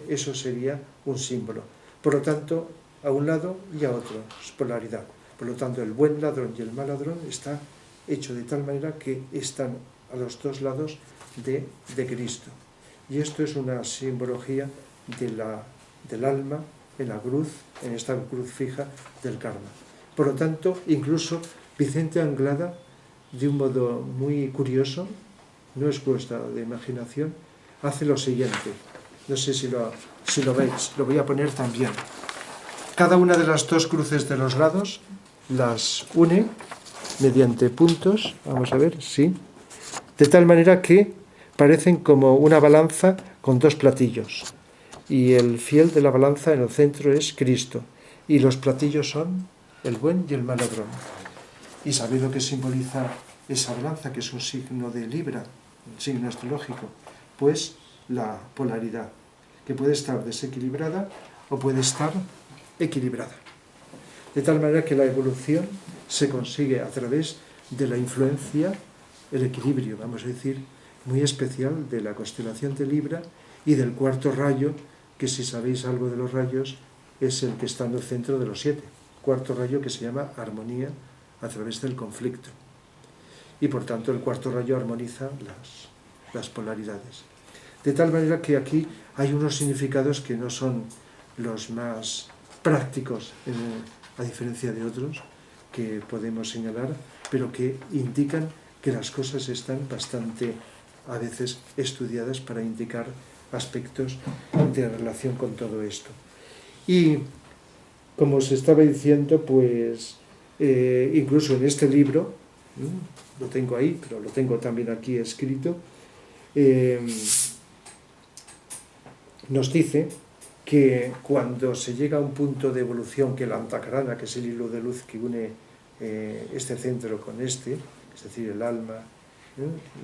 eso sería un símbolo. Por lo tanto, a un lado y a otro, es polaridad. Por lo tanto, el buen ladrón y el mal ladrón está hecho de tal manera que están a los 2 lados de Cristo. Y esto es una simbología del alma en la cruz, en esta cruz fija del karma. Por lo tanto, incluso Vicente Anglada, de un modo muy curioso, no es cuesta de imaginación, hace lo siguiente. No sé si lo veis, lo voy a poner también. Cada una de las 2 cruces de los lados las une mediante puntos, vamos a ver, sí, de tal manera que parecen como una balanza con 2 platillos. Y el fiel de la balanza en el centro es Cristo. Y los platillos son el buen y el mal ladrón. ¿Y sabéis lo que simboliza esa balanza, que es un signo de Libra, un signo astrológico? Pues la polaridad, que puede estar desequilibrada o puede estar equilibrada. De tal manera que la evolución se consigue a través de la influencia, el equilibrio, vamos a decir, muy especial de la constelación de Libra y del 4.º rayo, que si sabéis algo de los rayos, es el que está en el centro de los 7. 4.º rayo que se llama armonía a través del conflicto. Y por tanto el 4.º rayo armoniza las polaridades. De tal manera que aquí hay unos significados que no son los más prácticos, a diferencia de otros que podemos señalar, pero que indican que las cosas están bastante, a veces, estudiadas para indicar aspectos de relación con todo esto. Y, como os estaba diciendo, pues incluso en este libro, lo tengo ahí, pero lo tengo también aquí escrito, nos dice que cuando se llega a un punto de evolución, que el antakarana, que es el hilo de luz que une este centro con este, es decir, el alma,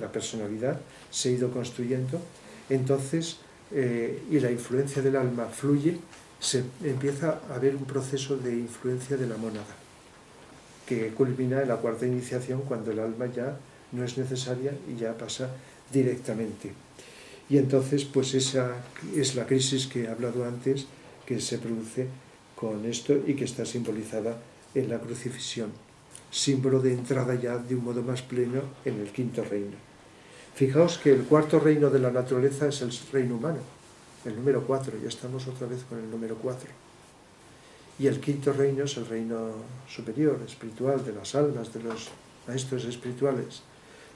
la personalidad, se ha ido construyendo, entonces, y la influencia del alma fluye, se empieza a haber un proceso de influencia de la mónada, que culmina en la cuarta iniciación, cuando el alma ya no es necesaria y ya pasa directamente. Y entonces, pues esa es la crisis que he hablado antes, que se produce con esto y que está simbolizada en la crucifixión, símbolo de entrada ya de un modo más pleno en el quinto reino. Fijaos que el cuarto reino de la naturaleza es el reino humano, el número 4, ya estamos otra vez con el número 4. Y el quinto reino es el reino superior, espiritual, de las almas, de los maestros espirituales.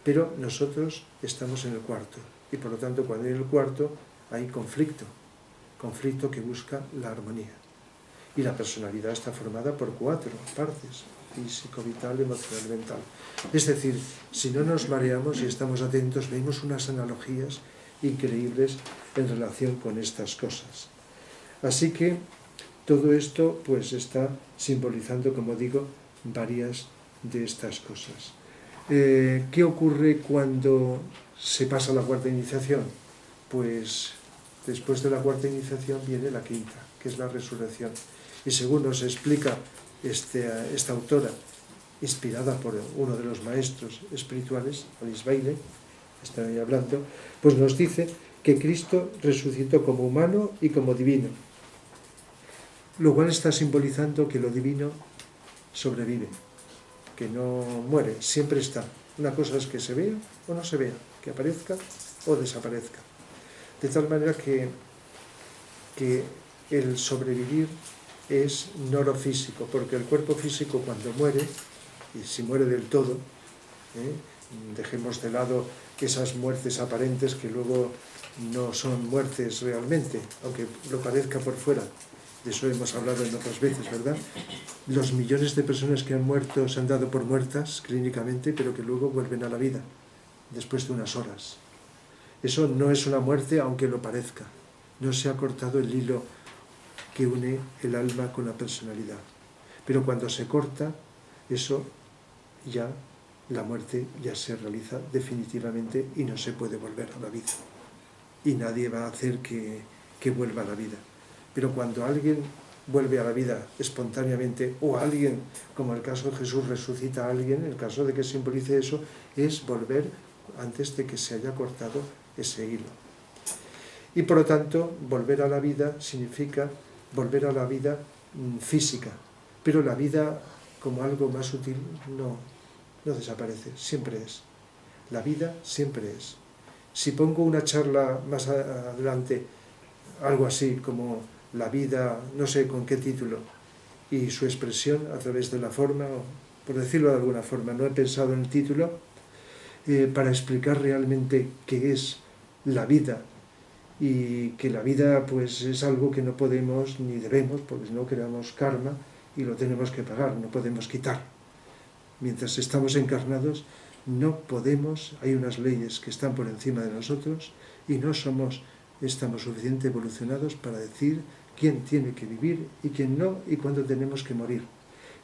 Pero nosotros estamos en el cuarto, y por lo tanto cuando hay el cuarto hay conflicto que busca la armonía. Y la personalidad está formada por 4 partes: físico, vital, emocional, mental. Es decir, si no nos mareamos y estamos atentos, vemos unas analogías increíbles en relación con estas cosas. Así que todo esto pues está simbolizando, como digo, varias de estas cosas. ¿Qué ocurre cuando se pasa la cuarta iniciación? Pues después de la cuarta iniciación viene la quinta, que es la resurrección. Y según nos explica esta autora, inspirada por uno de los maestros espirituales, Alice Bailey, está ahí hablando, pues nos dice que Cristo resucitó como humano y como divino, lo cual está simbolizando que lo divino sobrevive, que no muere, siempre está. Una cosa es que se vea o no se vea, que aparezca o desaparezca. De tal manera que el sobrevivir es no lo físico, porque el cuerpo físico cuando muere, y si muere del todo, dejemos de lado esas muertes aparentes que luego no son muertes realmente, aunque lo parezca por fuera, de eso hemos hablado en otras veces, ¿verdad? Los millones de personas que han muerto se han dado por muertas clínicamente, pero que luego vuelven a la vida, después de unas horas. Eso no es una muerte, aunque lo parezca. No se ha cortado el hilo que une el alma con la personalidad. Pero cuando se corta, eso ya, la muerte ya se realiza definitivamente y no se puede volver a la vida. Y nadie va a hacer que vuelva a la vida. Pero cuando alguien vuelve a la vida espontáneamente, o alguien, como el caso de Jesús, resucita a alguien, el caso de que simbolice eso, es volver antes de que se haya cortado ese hilo. Y por lo tanto, volver a la vida significa volver a la vida física, pero la vida como algo más sutil no desaparece, siempre es. La vida siempre es. Si pongo una charla más adelante, algo así como la vida, no sé con qué título, y su expresión a través de la forma, o por decirlo de alguna forma, no he pensado en el título, para explicar realmente qué es la vida, y que la vida pues es algo que no podemos ni debemos, porque si no creamos karma y lo tenemos que pagar, no podemos quitar. Mientras estamos encarnados no podemos, hay unas leyes que están por encima de nosotros y no estamos suficientemente evolucionados para decir quién tiene que vivir y quién no, y cuándo tenemos que morir.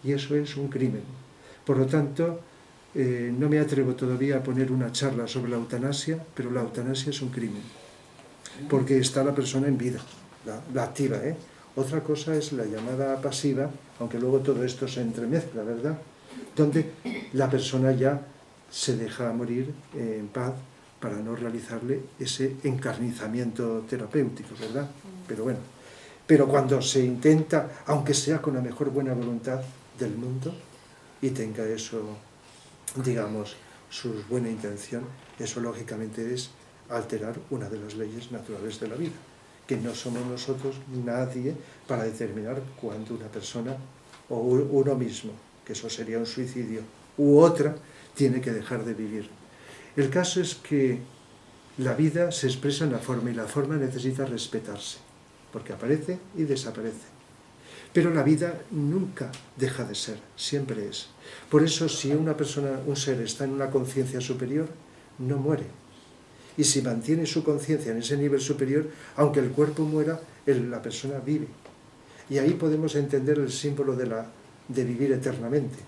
Y eso es un crimen. Por lo tanto, no me atrevo todavía a poner una charla sobre la eutanasia, pero la eutanasia es un crimen, porque está la persona en vida, la activa, Otra cosa es la llamada pasiva, aunque luego todo esto se entremezcla, ¿verdad? Donde la persona ya se deja morir en paz para no realizarle ese encarnizamiento terapéutico, ¿verdad? Pero bueno, pero cuando se intenta, aunque sea con la mejor buena voluntad del mundo, y tenga eso, digamos, su buena intención, eso lógicamente es alterar una de las leyes naturales de la vida, que no somos nosotros nadie para determinar cuándo una persona o uno mismo, que eso sería un suicidio, u otra, tiene que dejar de vivir. El caso es que la vida se expresa en la forma y la forma necesita respetarse, porque aparece y desaparece. Pero la vida nunca deja de ser, siempre es. Por eso, si una persona, un ser, está en una conciencia superior, no muere. Y si mantiene su conciencia en ese nivel superior, aunque el cuerpo muera, la persona vive. Y ahí podemos entender el símbolo de vivir eternamente,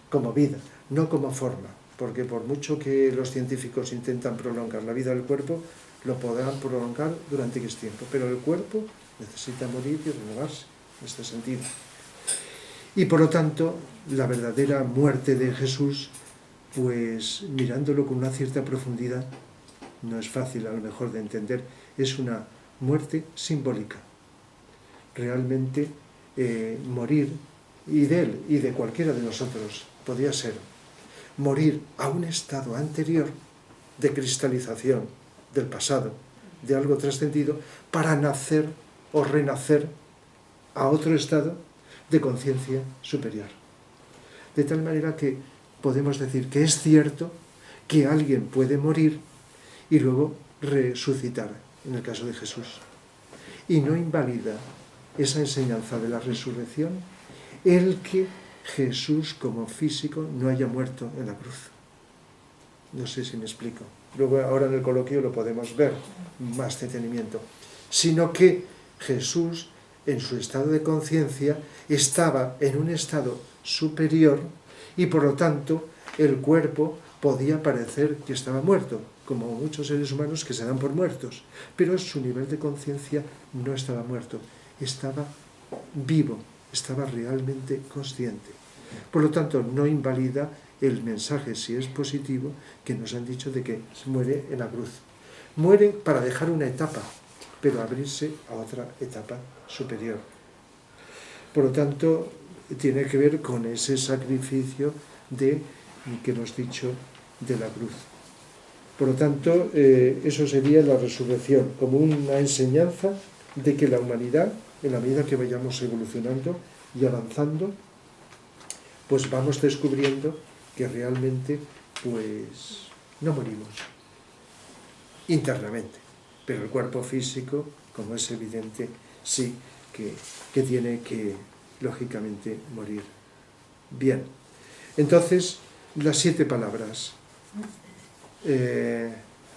como vida, no como forma. Porque por mucho que los científicos intentan prolongar la vida del cuerpo, lo podrán prolongar durante X tiempo. Pero el cuerpo necesita morir y renovarse, en este sentido. Y por lo tanto, la verdadera muerte de Jesús, pues mirándolo con una cierta profundidad, no es fácil a lo mejor de entender, es una muerte simbólica. Realmente morir, y de él y de cualquiera de nosotros, podría ser morir a un estado anterior de cristalización del pasado, de algo trascendido, para nacer o renacer a otro estado de conciencia superior. De tal manera que podemos decir que es cierto que alguien puede morir y luego resucitar, en el caso de Jesús. Y no invalida esa enseñanza de la resurrección el que Jesús como físico no haya muerto en la cruz. No sé si me explico. Luego ahora en el coloquio lo podemos ver más detenimiento. Sino que Jesús, en su estado de conciencia, estaba en un estado superior y por lo tanto el cuerpo podía parecer que estaba muerto, como muchos seres humanos que se dan por muertos, pero su nivel de conciencia no estaba muerto, estaba vivo, estaba realmente consciente. Por lo tanto, no invalida el mensaje, si es positivo, que nos han dicho de que muere en la cruz. Muere para dejar una etapa, pero abrirse a otra etapa superior. Por lo tanto, tiene que ver con ese sacrificio que hemos dicho de la cruz. Por lo tanto, eso sería la resurrección, como una enseñanza de que la humanidad, en la medida que vayamos evolucionando y avanzando, pues vamos descubriendo que realmente pues no morimos internamente, pero el cuerpo físico, como es evidente, sí que tiene que, lógicamente, morir. Bien, entonces, las 7 palabras.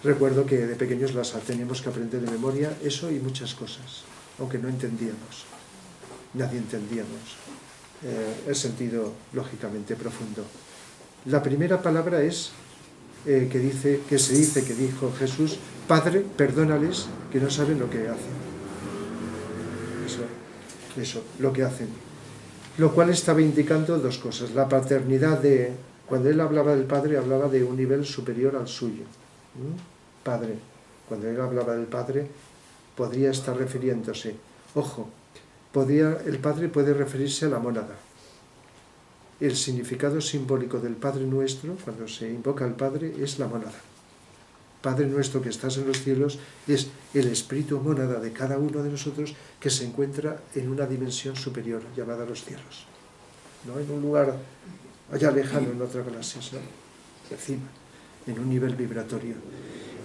Recuerdo que de pequeños las teníamos que aprender de memoria, eso y muchas cosas, aunque no entendíamos, nadie entendíamos el sentido lógicamente profundo. La primera palabra es que se dice que dijo Jesús: Padre, perdónales, que no saben lo que hacen. Eso, lo que hacen. Lo cual estaba indicando 2 cosas. La paternidad cuando él hablaba del Padre, hablaba de un nivel superior al suyo. Padre. Cuando él hablaba del Padre, podría estar refiriéndose. Ojo, el Padre puede referirse a la mónada. El significado simbólico del Padre Nuestro, cuando se invoca al Padre, es la mónada. Padre Nuestro que estás en los cielos es el espíritu mónada de cada uno de nosotros que se encuentra en una dimensión superior, llamada los cielos. No en un lugar allá lejano, en otra galaxia, ¿no? Encima, en un nivel vibratorio.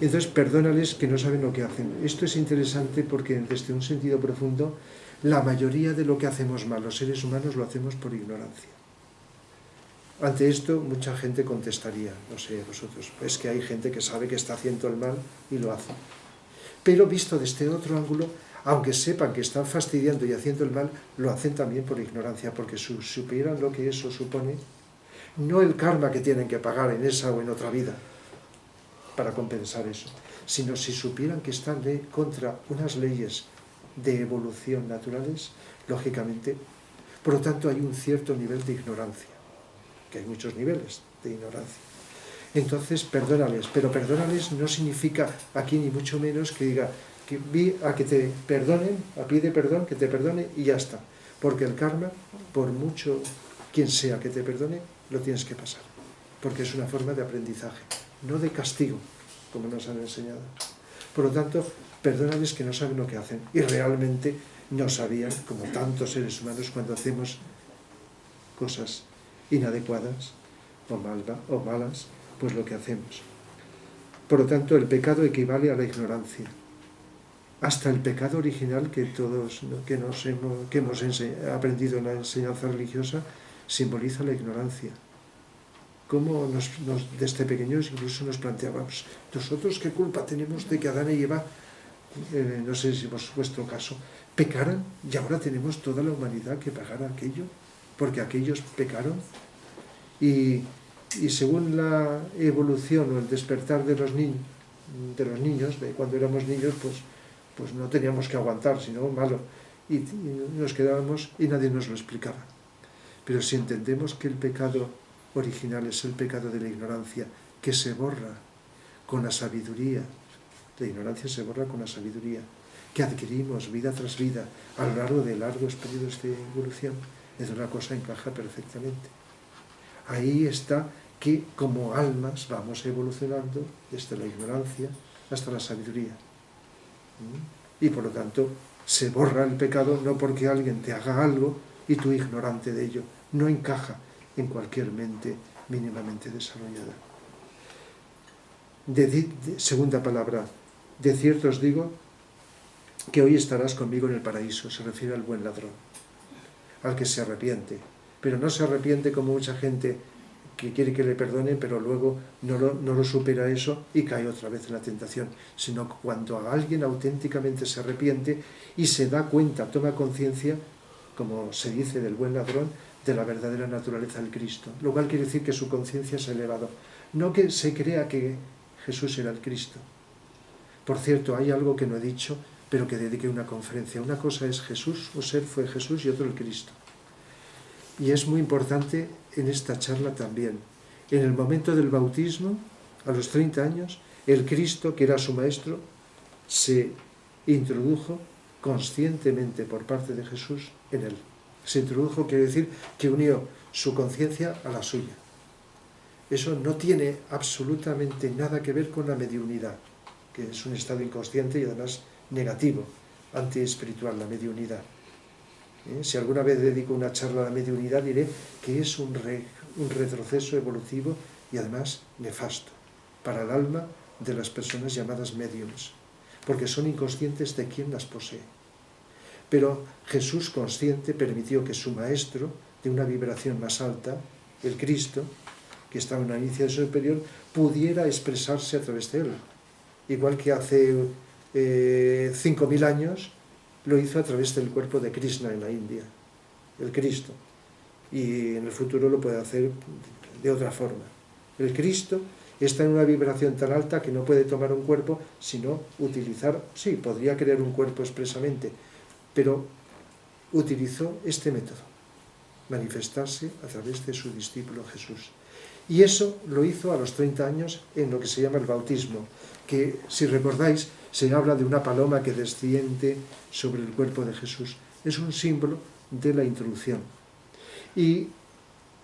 Entonces, perdónales que no saben lo que hacen. Esto es interesante porque desde un sentido profundo, la mayoría de lo que hacemos mal los seres humanos lo hacemos por ignorancia. Ante esto, mucha gente contestaría, no sé vosotros, es que hay gente que sabe que está haciendo el mal y lo hace. Pero visto desde otro ángulo, aunque sepan que están fastidiando y haciendo el mal, lo hacen también por ignorancia, porque si supieran lo que eso supone, no el karma que tienen que pagar en esa o en otra vida para compensar eso, sino si supieran que están contra unas leyes de evolución naturales, lógicamente, por lo tanto hay un cierto nivel de ignorancia, que hay muchos niveles de ignorancia. Entonces, perdónales, pero perdónales no significa aquí ni mucho menos que diga a que te perdonen, pide perdón, que te perdone y ya está, porque el karma, por mucho quien sea que te perdone, lo tienes que pasar, porque es una forma de aprendizaje, no de castigo, como nos han enseñado. Por lo tanto, perdónales que no saben lo que hacen, y realmente no sabían, como tantos seres humanos, cuando hacemos cosas inadecuadas o malas, pues lo que hacemos. Por lo tanto, el pecado equivale a la ignorancia. hasta el pecado original que todos, ¿no?, que hemos aprendido en la enseñanza religiosa, simboliza la ignorancia. Cómo desde pequeños incluso nos planteábamos, nosotros qué culpa tenemos de que Adán y Eva, no sé si es vuestro caso, pecaran, y ahora tenemos toda la humanidad que pagara aquello, porque aquellos pecaron. Y según la evolución o el despertar de los niños, de cuando éramos niños, pues no teníamos que aguantar, sino malo, y nos quedábamos y nadie nos lo explicaba. Pero si entendemos que el pecado original es el pecado de la ignorancia, que se borra con la sabiduría, la ignorancia se borra con la sabiduría, que adquirimos vida tras vida a lo largo de largos periodos de evolución, entonces una cosa encaja perfectamente. Ahí está que como almas vamos evolucionando desde la ignorancia hasta la sabiduría. Y por lo tanto se borra el pecado no porque alguien te haga algo y tú ignorante de ello. No encaja en cualquier mente mínimamente desarrollada. Segunda palabra, de cierto os digo que hoy estarás conmigo en el paraíso. Se refiere al buen ladrón, al que se arrepiente, pero no se arrepiente como mucha gente que quiere que le perdonen, pero luego no lo supera eso y cae otra vez en la tentación, sino cuando alguien auténticamente se arrepiente y se da cuenta, toma conciencia, como se dice del buen ladrón, de la verdadera naturaleza del Cristo, lo cual quiere decir que su conciencia se ha elevado, no que se crea que Jesús era el Cristo. Por cierto, hay algo que no he dicho, pero que dediqué una conferencia. Una cosa es Jesús, un ser fue Jesús y otro el Cristo. Y es muy importante en esta charla también. En el momento del bautismo, a los 30 años, el Cristo, que era su maestro, se introdujo conscientemente por parte de Jesús en él. Se introdujo, quiere decir que unió su conciencia a la suya. Eso no tiene absolutamente nada que ver con la mediunidad, que es un estado inconsciente y además negativo, antiespiritual, la mediunidad. Si alguna vez dedico una charla a la mediunidad, diré que es un retroceso evolutivo y además nefasto para el alma de las personas llamadas médiums, porque son inconscientes de quién las posee. Pero Jesús, consciente, permitió que su maestro, de una vibración más alta, el Cristo, que estaba en una iniciación superior, pudiera expresarse a través de él. Igual que hace 5.000 años lo hizo a través del cuerpo de Krishna en la India, el Cristo. Y en el futuro lo puede hacer de otra forma. El Cristo está en una vibración tan alta que no puede tomar un cuerpo, sino utilizar, sí, podría crear un cuerpo expresamente, pero utilizó este método, manifestarse a través de su discípulo Jesús. Y eso lo hizo a los 30 años en lo que se llama el bautismo, que, si recordáis, se habla de una paloma que desciende sobre el cuerpo de Jesús. Es un símbolo de la introducción. Y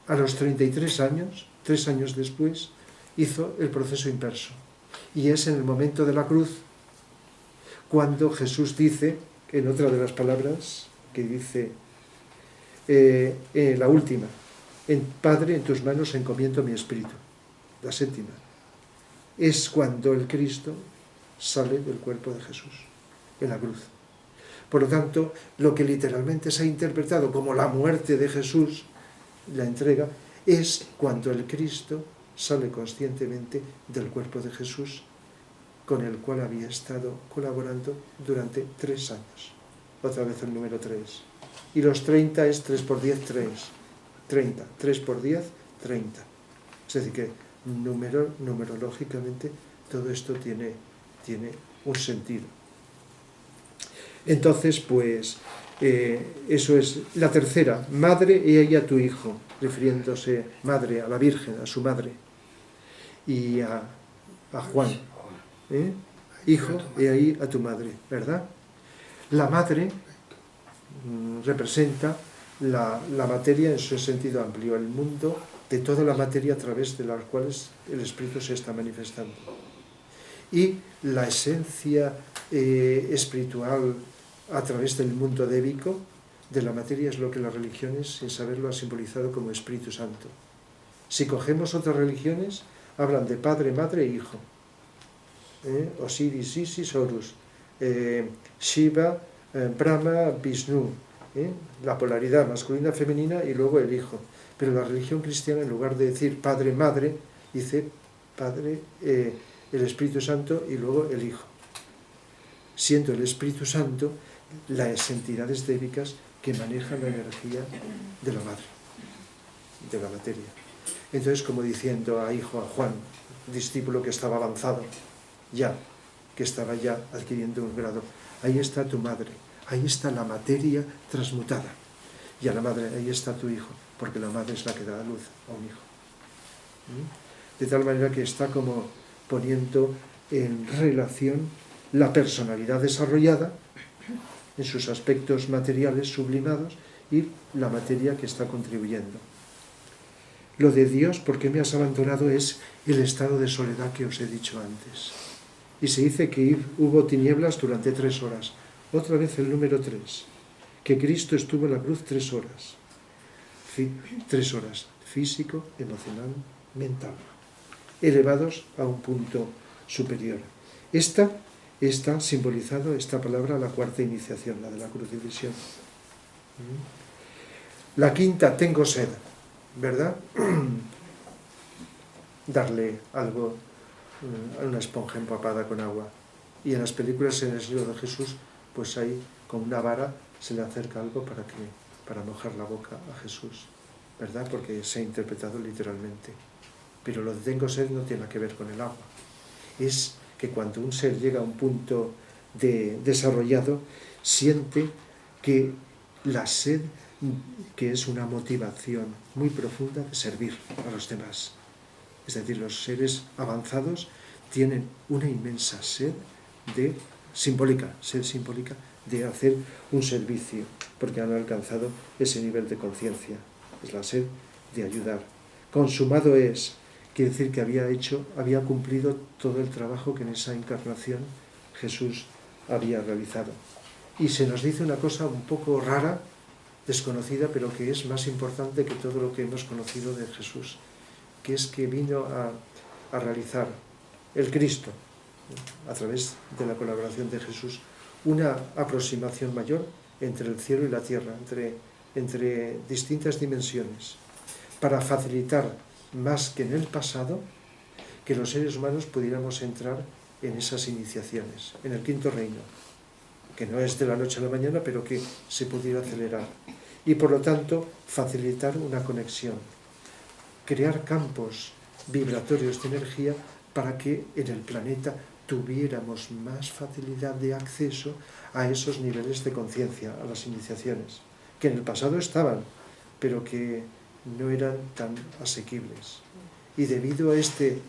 a los 33 años, 3 años después, hizo el proceso inverso. Y es en el momento de la cruz cuando Jesús dice, en otra de las palabras que dice, la última, Padre, en tus manos encomiendo mi espíritu, la séptima, es cuando el Cristo sale del cuerpo de Jesús, en la cruz. Por lo tanto, lo que literalmente se ha interpretado como la muerte de Jesús, la entrega, es cuando el Cristo sale conscientemente del cuerpo de Jesús, con el cual había estado colaborando durante 3 años. Otra vez el número 3. Y los 30 es 3 por 10, 30. 3 por 10, 30. Es decir, que numerológicamente todo esto tiene un sentido. Entonces, pues, eso es la tercera. Madre, he ahí a tu hijo, refiriéndose madre, a la Virgen, a su madre. Y a Juan. Hijo, he ahí a tu madre, ¿verdad? La madre representa la materia en su sentido amplio, el mundo de toda la materia a través de las cuales el Espíritu se está manifestando. Y la esencia espiritual a través del mundo débico de la materia es lo que las religiones, sin saberlo, han simbolizado como Espíritu Santo. Si cogemos otras religiones, hablan de Padre, Madre e Hijo. Osiris, Isis, Horus. Shiva, Brahma, Vishnu, la polaridad masculina, femenina y luego el hijo. Pero la religión cristiana, en lugar de decir Padre, Madre, dice Padre, el Espíritu Santo y luego el Hijo. Siendo el Espíritu Santo las entidades débicas que manejan la energía de la madre, de la materia. Entonces, como diciendo a Juan, discípulo que estaba avanzado, ya, que estaba ya adquiriendo un grado, ahí está tu madre, ahí está la materia transmutada, y a la madre, ahí está tu hijo, porque la madre es la que da a luz a un hijo. De tal manera que está como poniendo en relación la personalidad desarrollada en sus aspectos materiales sublimados y la materia que está contribuyendo. Lo de Dios, ¿por qué me has abandonado?, es el estado de soledad que os he dicho antes. Y se dice que hubo tinieblas durante 3 horas. Otra vez el número 3. Que Cristo estuvo en la cruz 3 horas. 3 horas. Físico, emocional, mental. Elevados a un punto superior. Esta está simbolizado, esta palabra, la 4ª iniciación, la de la crucifixión. La 5ª, tengo sed, ¿verdad? Darle algo a una esponja empapada con agua. Y en las películas, en el siglo de Jesús, pues ahí con una vara se le acerca algo para mojar la boca a Jesús, ¿verdad? Porque se ha interpretado literalmente. Pero lo de tengo sed no tiene que ver con el agua. Es que cuando un ser llega a un punto desarrollado, siente que la sed, que es una motivación muy profunda de servir a los demás. Es decir, los seres avanzados tienen una inmensa sed simbólica de hacer un servicio, porque han alcanzado ese nivel de conciencia. Es la sed de ayudar. Consumado es, quiere decir que había cumplido todo el trabajo que en esa encarnación Jesús había realizado. Y se nos dice una cosa un poco rara, desconocida, pero que es más importante que todo lo que hemos conocido de Jesús, que es que vino a realizar el Cristo, a través de la colaboración de Jesús, una aproximación mayor entre el cielo y la tierra, entre distintas dimensiones, para facilitar más que en el pasado que los seres humanos pudiéramos entrar en esas iniciaciones, en el 5.º reino, que no es de la noche a la mañana, pero que se pudiera acelerar. Y por lo tanto, facilitar una conexión, crear campos vibratorios de energía para que en el planeta tuviéramos más facilidad de acceso a esos niveles de conciencia, a las iniciaciones, que en el pasado estaban, pero que no eran tan asequibles. Y debido a este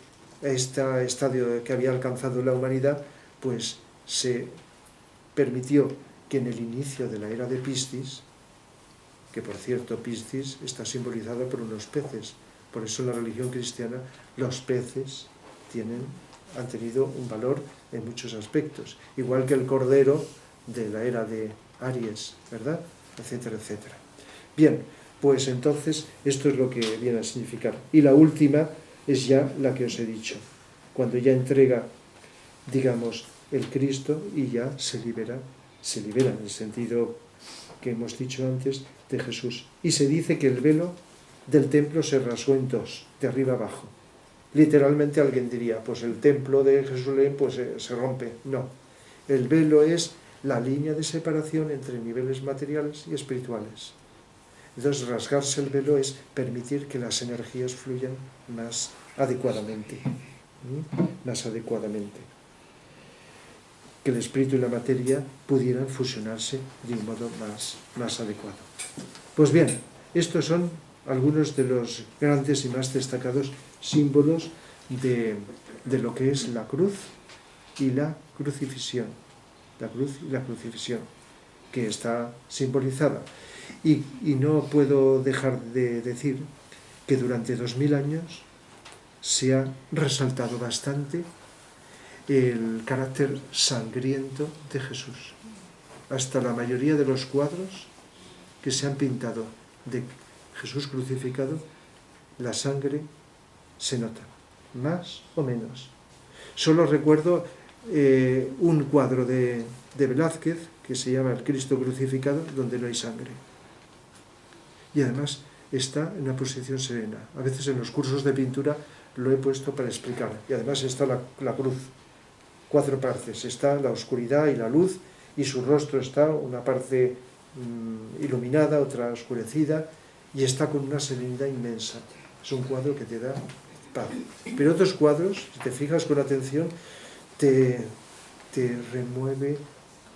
estadio que había alcanzado la humanidad, pues se permitió que en el inicio de la era de Piscis, que por cierto Piscis está simbolizado por unos peces, por eso en la religión cristiana los peces han tenido un valor en muchos aspectos, igual que el cordero de la era de Aries, ¿verdad? Etcétera, etcétera. Bien, pues entonces esto es lo que viene a significar. Y la última es ya la que os he dicho, cuando ya entrega, digamos, el Cristo y ya se libera en el sentido que hemos dicho antes de Jesús. Y se dice que el velo del templo se rasgó en 2, de arriba abajo. Literalmente alguien diría, pues el templo de Jerusalén pues se rompe. No, el velo es la línea de separación entre niveles materiales y espirituales. Entonces rasgarse el velo es permitir que las energías fluyan más adecuadamente, que el espíritu y la materia pudieran fusionarse de un modo más adecuado. Pues bien, estos son algunos de los grandes y más destacados símbolos de lo que es la cruz y la crucifixión. La cruz y la crucifixión, que está simbolizada. Y no puedo dejar de decir que durante 2000 años se ha resaltado bastante el carácter sangriento de Jesús. Hasta la mayoría de los cuadros que se han pintado de Jesús crucificado, la sangre se nota, más o menos. Solo recuerdo un cuadro de Velázquez que se llama El Cristo crucificado, donde no hay sangre. Y además está en una posición serena. A veces en los cursos de pintura lo he puesto para explicar. Y además está la cruz, 4 partes. Está la oscuridad y la luz, y su rostro está una parte iluminada, otra oscurecida, y está con una serenidad inmensa. Es un cuadro que te da paz. Pero otros cuadros, si te fijas con atención, te remueve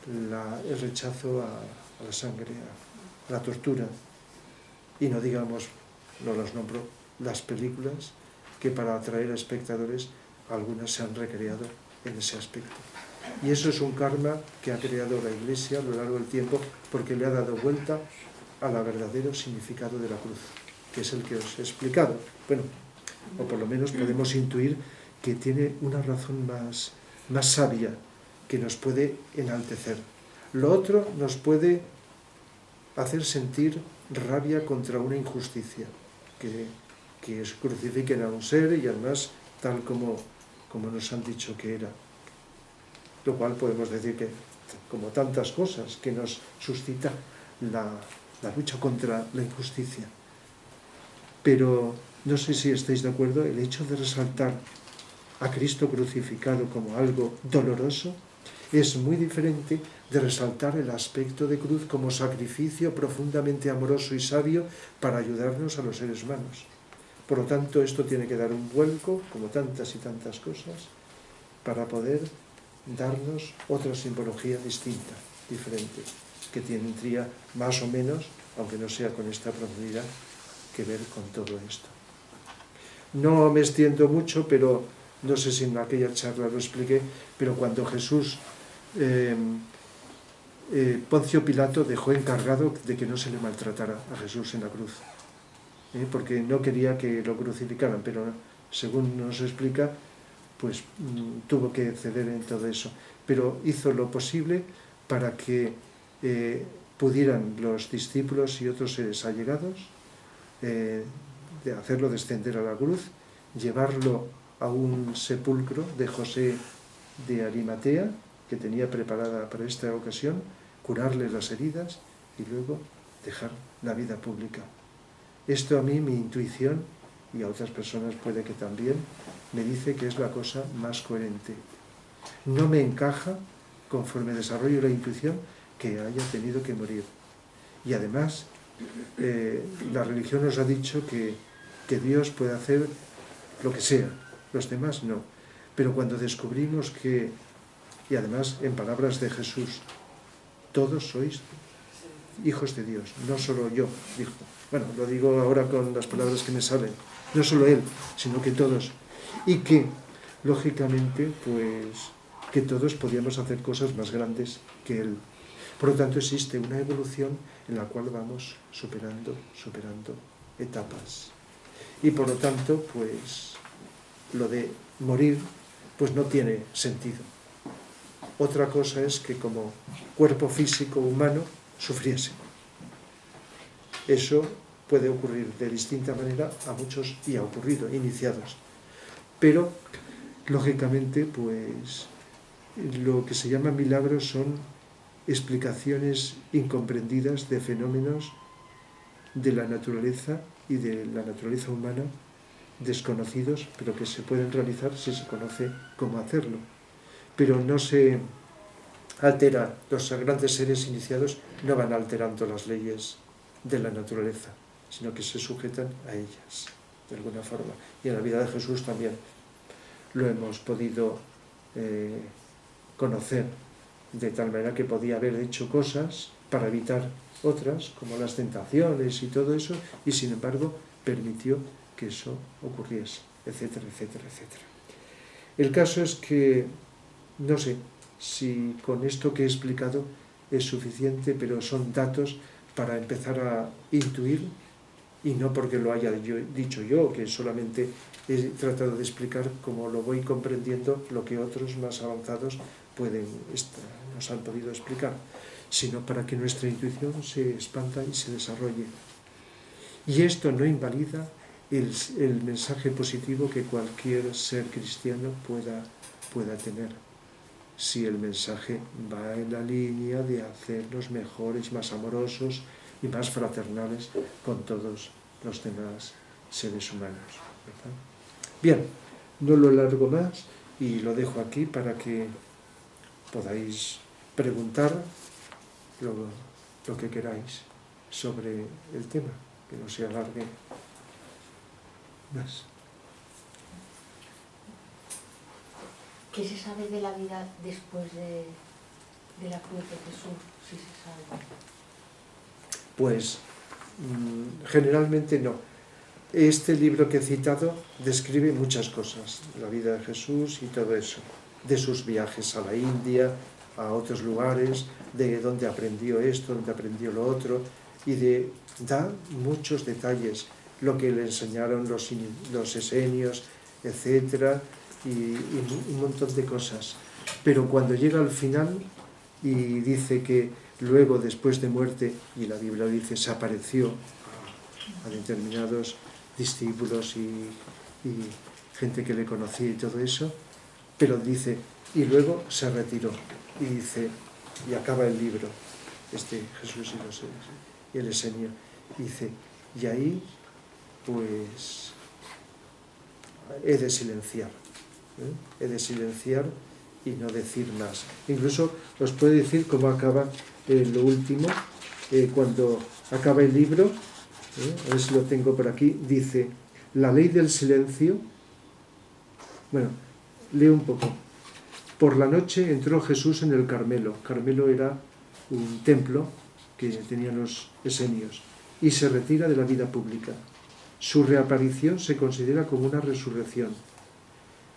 el rechazo a la sangre, a la tortura. Y no digamos, no los nombro, las películas que para atraer a espectadores algunas se han recreado en ese aspecto. Y eso es un karma que ha creado la Iglesia a lo largo del tiempo, porque le ha dado vuelta al verdadero significado de la cruz, que es el que os he explicado. Bueno, o por lo menos podemos intuir que tiene una razón más sabia, que nos puede enaltecer. Lo otro nos puede hacer sentir rabia contra una injusticia, que crucifiquen a un ser y además tal como nos han dicho que era. Lo cual podemos decir que, como tantas cosas, que nos suscita la lucha contra la injusticia. Pero no sé si estáis de acuerdo, el hecho de resaltar a Cristo crucificado como algo doloroso es muy diferente de resaltar el aspecto de cruz como sacrificio profundamente amoroso y sabio para ayudarnos a los seres humanos. Por lo tanto, esto tiene que dar un vuelco, como tantas y tantas cosas, para poder darnos otra simbología distinta, diferente, que tendría más o menos, aunque no sea con esta profundidad, que ver con todo esto. No me extiendo mucho, pero no sé si en aquella charla lo expliqué, pero cuando Jesús, Poncio Pilato dejó encargado de que no se le maltratara a Jesús en la cruz, porque no quería que lo crucificaran, pero según nos explica, pues tuvo que ceder en todo eso. Pero hizo lo posible para que pudieran los discípulos y otros seres allegados de hacerlo descender a la cruz, llevarlo a un sepulcro de José de Arimatea, que tenía preparada para esta ocasión, curarle las heridas y luego dejar la vida pública. Esto a mí, mi intuición, y a otras personas puede que también, me dice que es la cosa más coherente. No me encaja, conforme desarrollo la intuición, que haya tenido que morir. Y además, la religión nos ha dicho que Dios puede hacer lo que sea, los demás no. Pero cuando descubrimos que, y además en palabras de Jesús, todos sois hijos de Dios, no solo yo, dijo. Bueno, lo digo ahora con las palabras que me salen. No solo Él, sino que todos. Y que, lógicamente, pues, que todos podíamos hacer cosas más grandes que Él. Por lo tanto, existe una evolución en la cual vamos superando etapas. Y por lo tanto, pues, lo de morir, pues no tiene sentido. Otra cosa es que como cuerpo físico humano sufriese. Eso puede ocurrir de distinta manera a muchos, y ha ocurrido, iniciados. Pero, lógicamente, pues, lo que se llama milagros son explicaciones incomprendidas de fenómenos de la naturaleza y de la naturaleza humana desconocidos, pero que se pueden realizar si se conoce cómo hacerlo. Pero no se altera, los grandes seres iniciados no van alterando las leyes de la naturaleza, sino que se sujetan a ellas, de alguna forma. Y en la vida de Jesús también lo hemos podido conocer, de tal manera que podía haber hecho cosas para evitar otras, como las tentaciones y todo eso, y sin embargo permitió que eso ocurriese, etcétera, etcétera, etcétera. El caso es que, no sé si con esto que he explicado es suficiente, pero son datos para empezar a intuir, y no porque lo haya dicho yo, que solamente he tratado de explicar como lo voy comprendiendo lo que otros más avanzados nos han podido explicar, sino para que nuestra intuición se expanda y se desarrolle. Y esto no invalida el mensaje positivo que cualquier ser cristiano pueda tener. si el mensaje va en la línea de hacernos mejores, más amorosos y más fraternales con todos los demás seres humanos, ¿verdad? Bien, no lo largo más y lo dejo aquí para que podáis preguntar lo que queráis sobre el tema, que no se alargue más. ¿Qué se sabe de la vida después de la cruz de Jesús? Si se sabe. Pues generalmente no. Este libro que he citado describe muchas cosas, la vida de Jesús y todo eso, de sus viajes a la India, a otros lugares, de dónde aprendió esto, dónde aprendió lo otro, y da muchos detalles, lo que le enseñaron los esenios, etcétera, y un montón de cosas. Pero cuando llega al final y dice que luego, después de muerte, y la Biblia dice, se apareció a determinados discípulos y gente que le conocía y todo eso, pero dice, y luego se retiró, y dice, y acaba el libro, Jesús y el Esenio, y dice, y ahí pues he de silenciar, he de silenciar y no decir más. Incluso os puedo decir cómo acaba lo último, cuando acaba el libro, a ver si lo tengo por aquí, dice, la ley del silencio, bueno, leo un poco. Por la noche entró Jesús en el Carmelo. Carmelo era un templo que tenían los esenios, y se retira de la vida pública. Su reaparición se considera como una resurrección.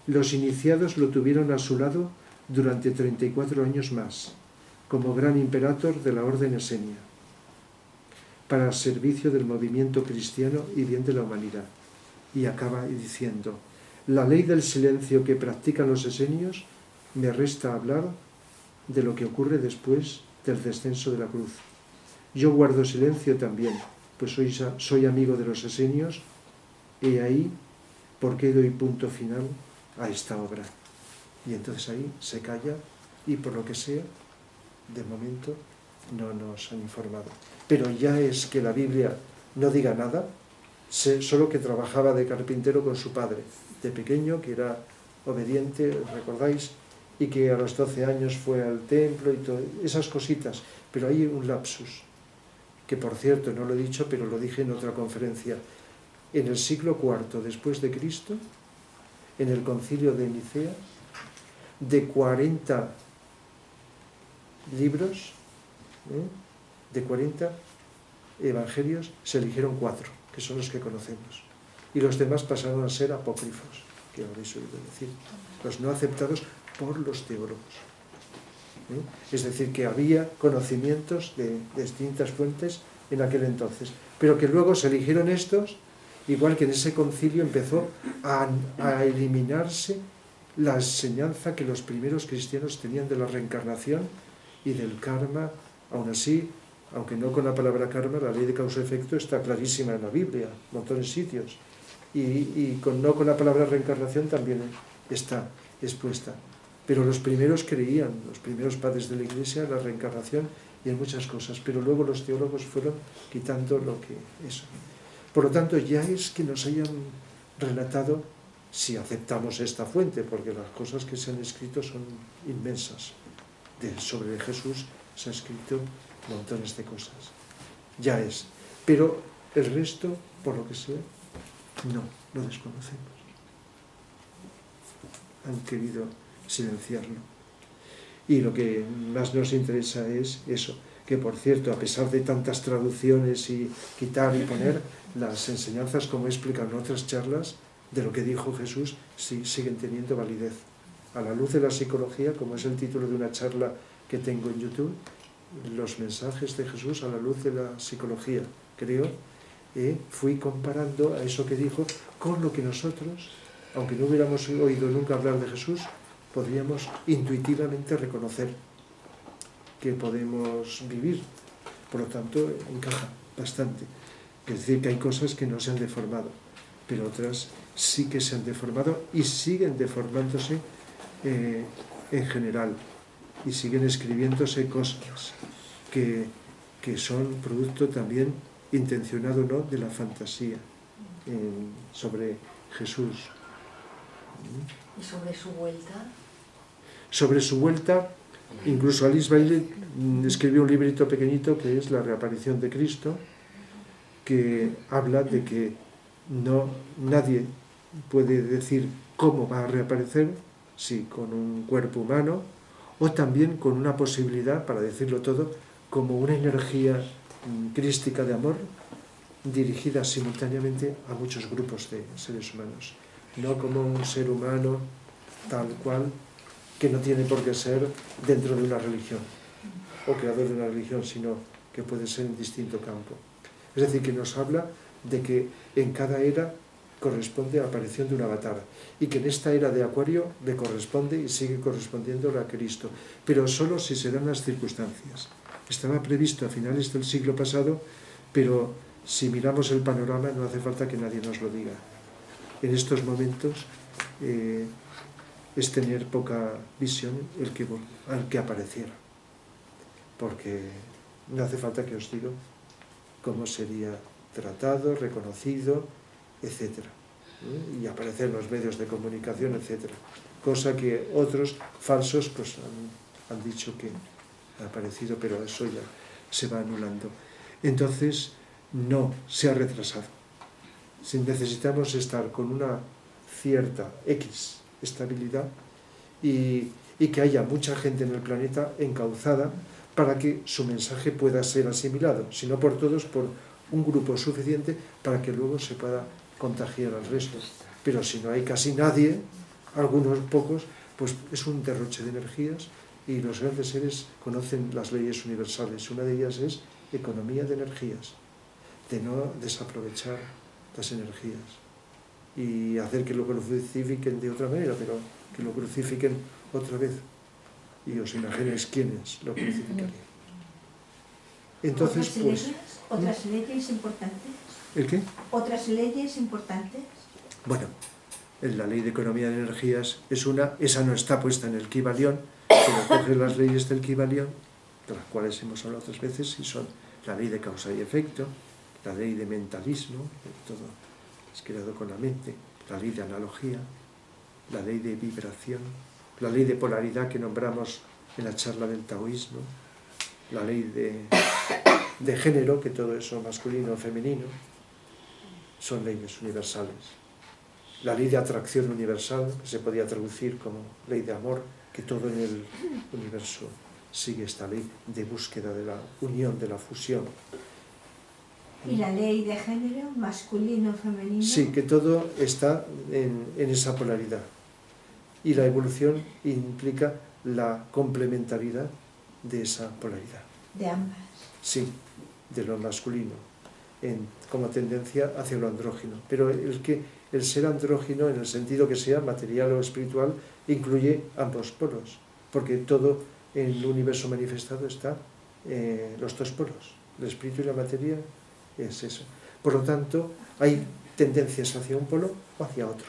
Los iniciados lo tuvieron a su lado durante 34 años más, como gran imperator de la orden esenia, para el servicio del movimiento cristiano y bien de la humanidad. Y acaba diciendo, la ley del silencio que practican los esenios me resta hablar de lo que ocurre después del descenso de la cruz. Yo guardo silencio también, pues soy amigo de los esenios, y ahí por qué doy punto final a esta obra. Y entonces ahí se calla y por lo que sea, de momento no nos han informado. Pero ya es que la Biblia no diga nada, solo que trabajaba de carpintero con su padre, de pequeño, que era obediente, ¿recordáis? Y que a los 12 años fue al templo y todo, esas cositas. Pero hay un lapsus, que por cierto no lo he dicho, pero lo dije en otra conferencia. En el siglo IV después de Cristo, en el concilio de Nicea, de 40 libros, de 40 evangelios, se eligieron 4, que son los que conocemos. Y los demás pasaron a ser apócrifos, que habréis oído decir, los no aceptados por los teólogos. Es decir, que había conocimientos de distintas fuentes en aquel entonces, pero que luego se eligieron estos, igual que en ese concilio empezó a eliminarse la enseñanza que los primeros cristianos tenían de la reencarnación y del karma. Aún así, aunque no con la palabra karma, la ley de causa-efecto está clarísima en la Biblia, montones de sitios, y no con la palabra reencarnación también está expuesta. Pero los primeros creían, los primeros padres de la Iglesia, en la reencarnación y en muchas cosas, pero luego los teólogos fueron quitando lo que eso. Por lo tanto, ya es que nos hayan relatado, si aceptamos esta fuente, porque las cosas que se han escrito son inmensas. Sobre Jesús se han escrito montones de cosas. Ya es. Pero el resto, por lo que sea, no, lo desconocemos. Han querido silenciarlo. Y lo que más nos interesa es eso, que por cierto, a pesar de tantas traducciones y quitar y poner, las enseñanzas, como he explicado en otras charlas, de lo que dijo Jesús, sí, siguen teniendo validez. A la luz de la psicología, como es el título de una charla que tengo en YouTube, los mensajes de Jesús a la luz de la psicología, creo, fui comparando a eso que dijo con lo que nosotros, aunque no hubiéramos oído nunca hablar de Jesús, podríamos intuitivamente reconocer que podemos vivir. Por lo tanto, encaja bastante. Es decir, que hay cosas que no se han deformado, pero otras sí que se han deformado y siguen deformándose en general, y siguen escribiéndose cosas que son producto también, intencionado o no, de la fantasía sobre Jesús. ¿Y sobre su vuelta? Sobre su vuelta, incluso Alice Bailey escribió un librito pequeñito que es La reaparición de Cristo, que habla de que nadie puede decir cómo va a reaparecer, si con un cuerpo humano, o también con una posibilidad, para decirlo todo, como una energía crística de amor dirigida simultáneamente a muchos grupos de seres humanos, no como un ser humano tal cual, que no tiene por qué ser dentro de una religión o creador de una religión, sino que puede ser en distinto campo. Es decir, que nos habla de que en cada era corresponde a la aparición de un avatar, y que en esta era de Acuario le corresponde y sigue correspondiendo a Cristo, pero solo si se dan las circunstancias. Estaba previsto a finales del siglo pasado, pero si miramos el panorama no hace falta que nadie nos lo diga. En estos momentos es tener poca visión el que apareciera, porque no hace falta que os diga cómo sería tratado, reconocido, etc. Y aparecer en los medios de comunicación, etc. Cosa que otros falsos pues han dicho que ha aparecido, pero eso ya se va anulando. Entonces, no se ha retrasado. Si necesitamos estar con una cierta X estabilidad y que haya mucha gente en el planeta encauzada para que su mensaje pueda ser asimilado, si no por todos, por un grupo suficiente para que luego se pueda contagiar al resto. Pero si no hay casi nadie, algunos pocos, pues es un derroche de energías, y los grandes seres conocen las leyes universales. Una de ellas es economía de energías, de no desaprovechar las energías y hacer que lo crucifiquen de otra manera, pero que lo crucifiquen otra vez. Y os imagináis quiénes lo crucificarían. Entonces, ¿Otras leyes importantes? ¿El qué? ¿Otras leyes importantes? Bueno, en la ley de economía de energías es una, esa no está puesta en el Kybalión, pero coge las leyes del Kybalión, de las cuales hemos hablado otras veces, y son la ley de causa y efecto, la ley de mentalismo, todo es creado con la mente, la ley de analogía, la ley de vibración, la ley de polaridad que nombramos en la charla del taoísmo, la ley de género, que todo eso masculino o femenino, son leyes universales. La ley de atracción universal, que se podía traducir como ley de amor, que todo en el universo sigue esta ley de búsqueda de la unión, de la fusión. ¿Y la ley de género, masculino, femenino? Sí, que todo está en esa polaridad. Y la evolución implica la complementariedad de esa polaridad. De ambas. Sí, de lo masculino, como tendencia hacia lo andrógino. Pero el ser andrógino, en el sentido que sea material o espiritual, incluye ambos polos, porque todo en el universo manifestado está los dos polos, el espíritu y la materia es eso. Por lo tanto, hay tendencias hacia un polo o hacia otro,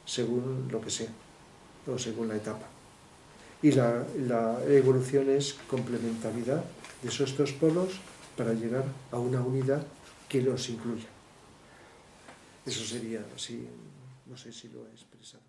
según lo que sea, o según la etapa. Y la evolución es complementariedad de esos dos polos para llegar a una unidad que los incluya. Eso sería así, no sé si lo he expresado.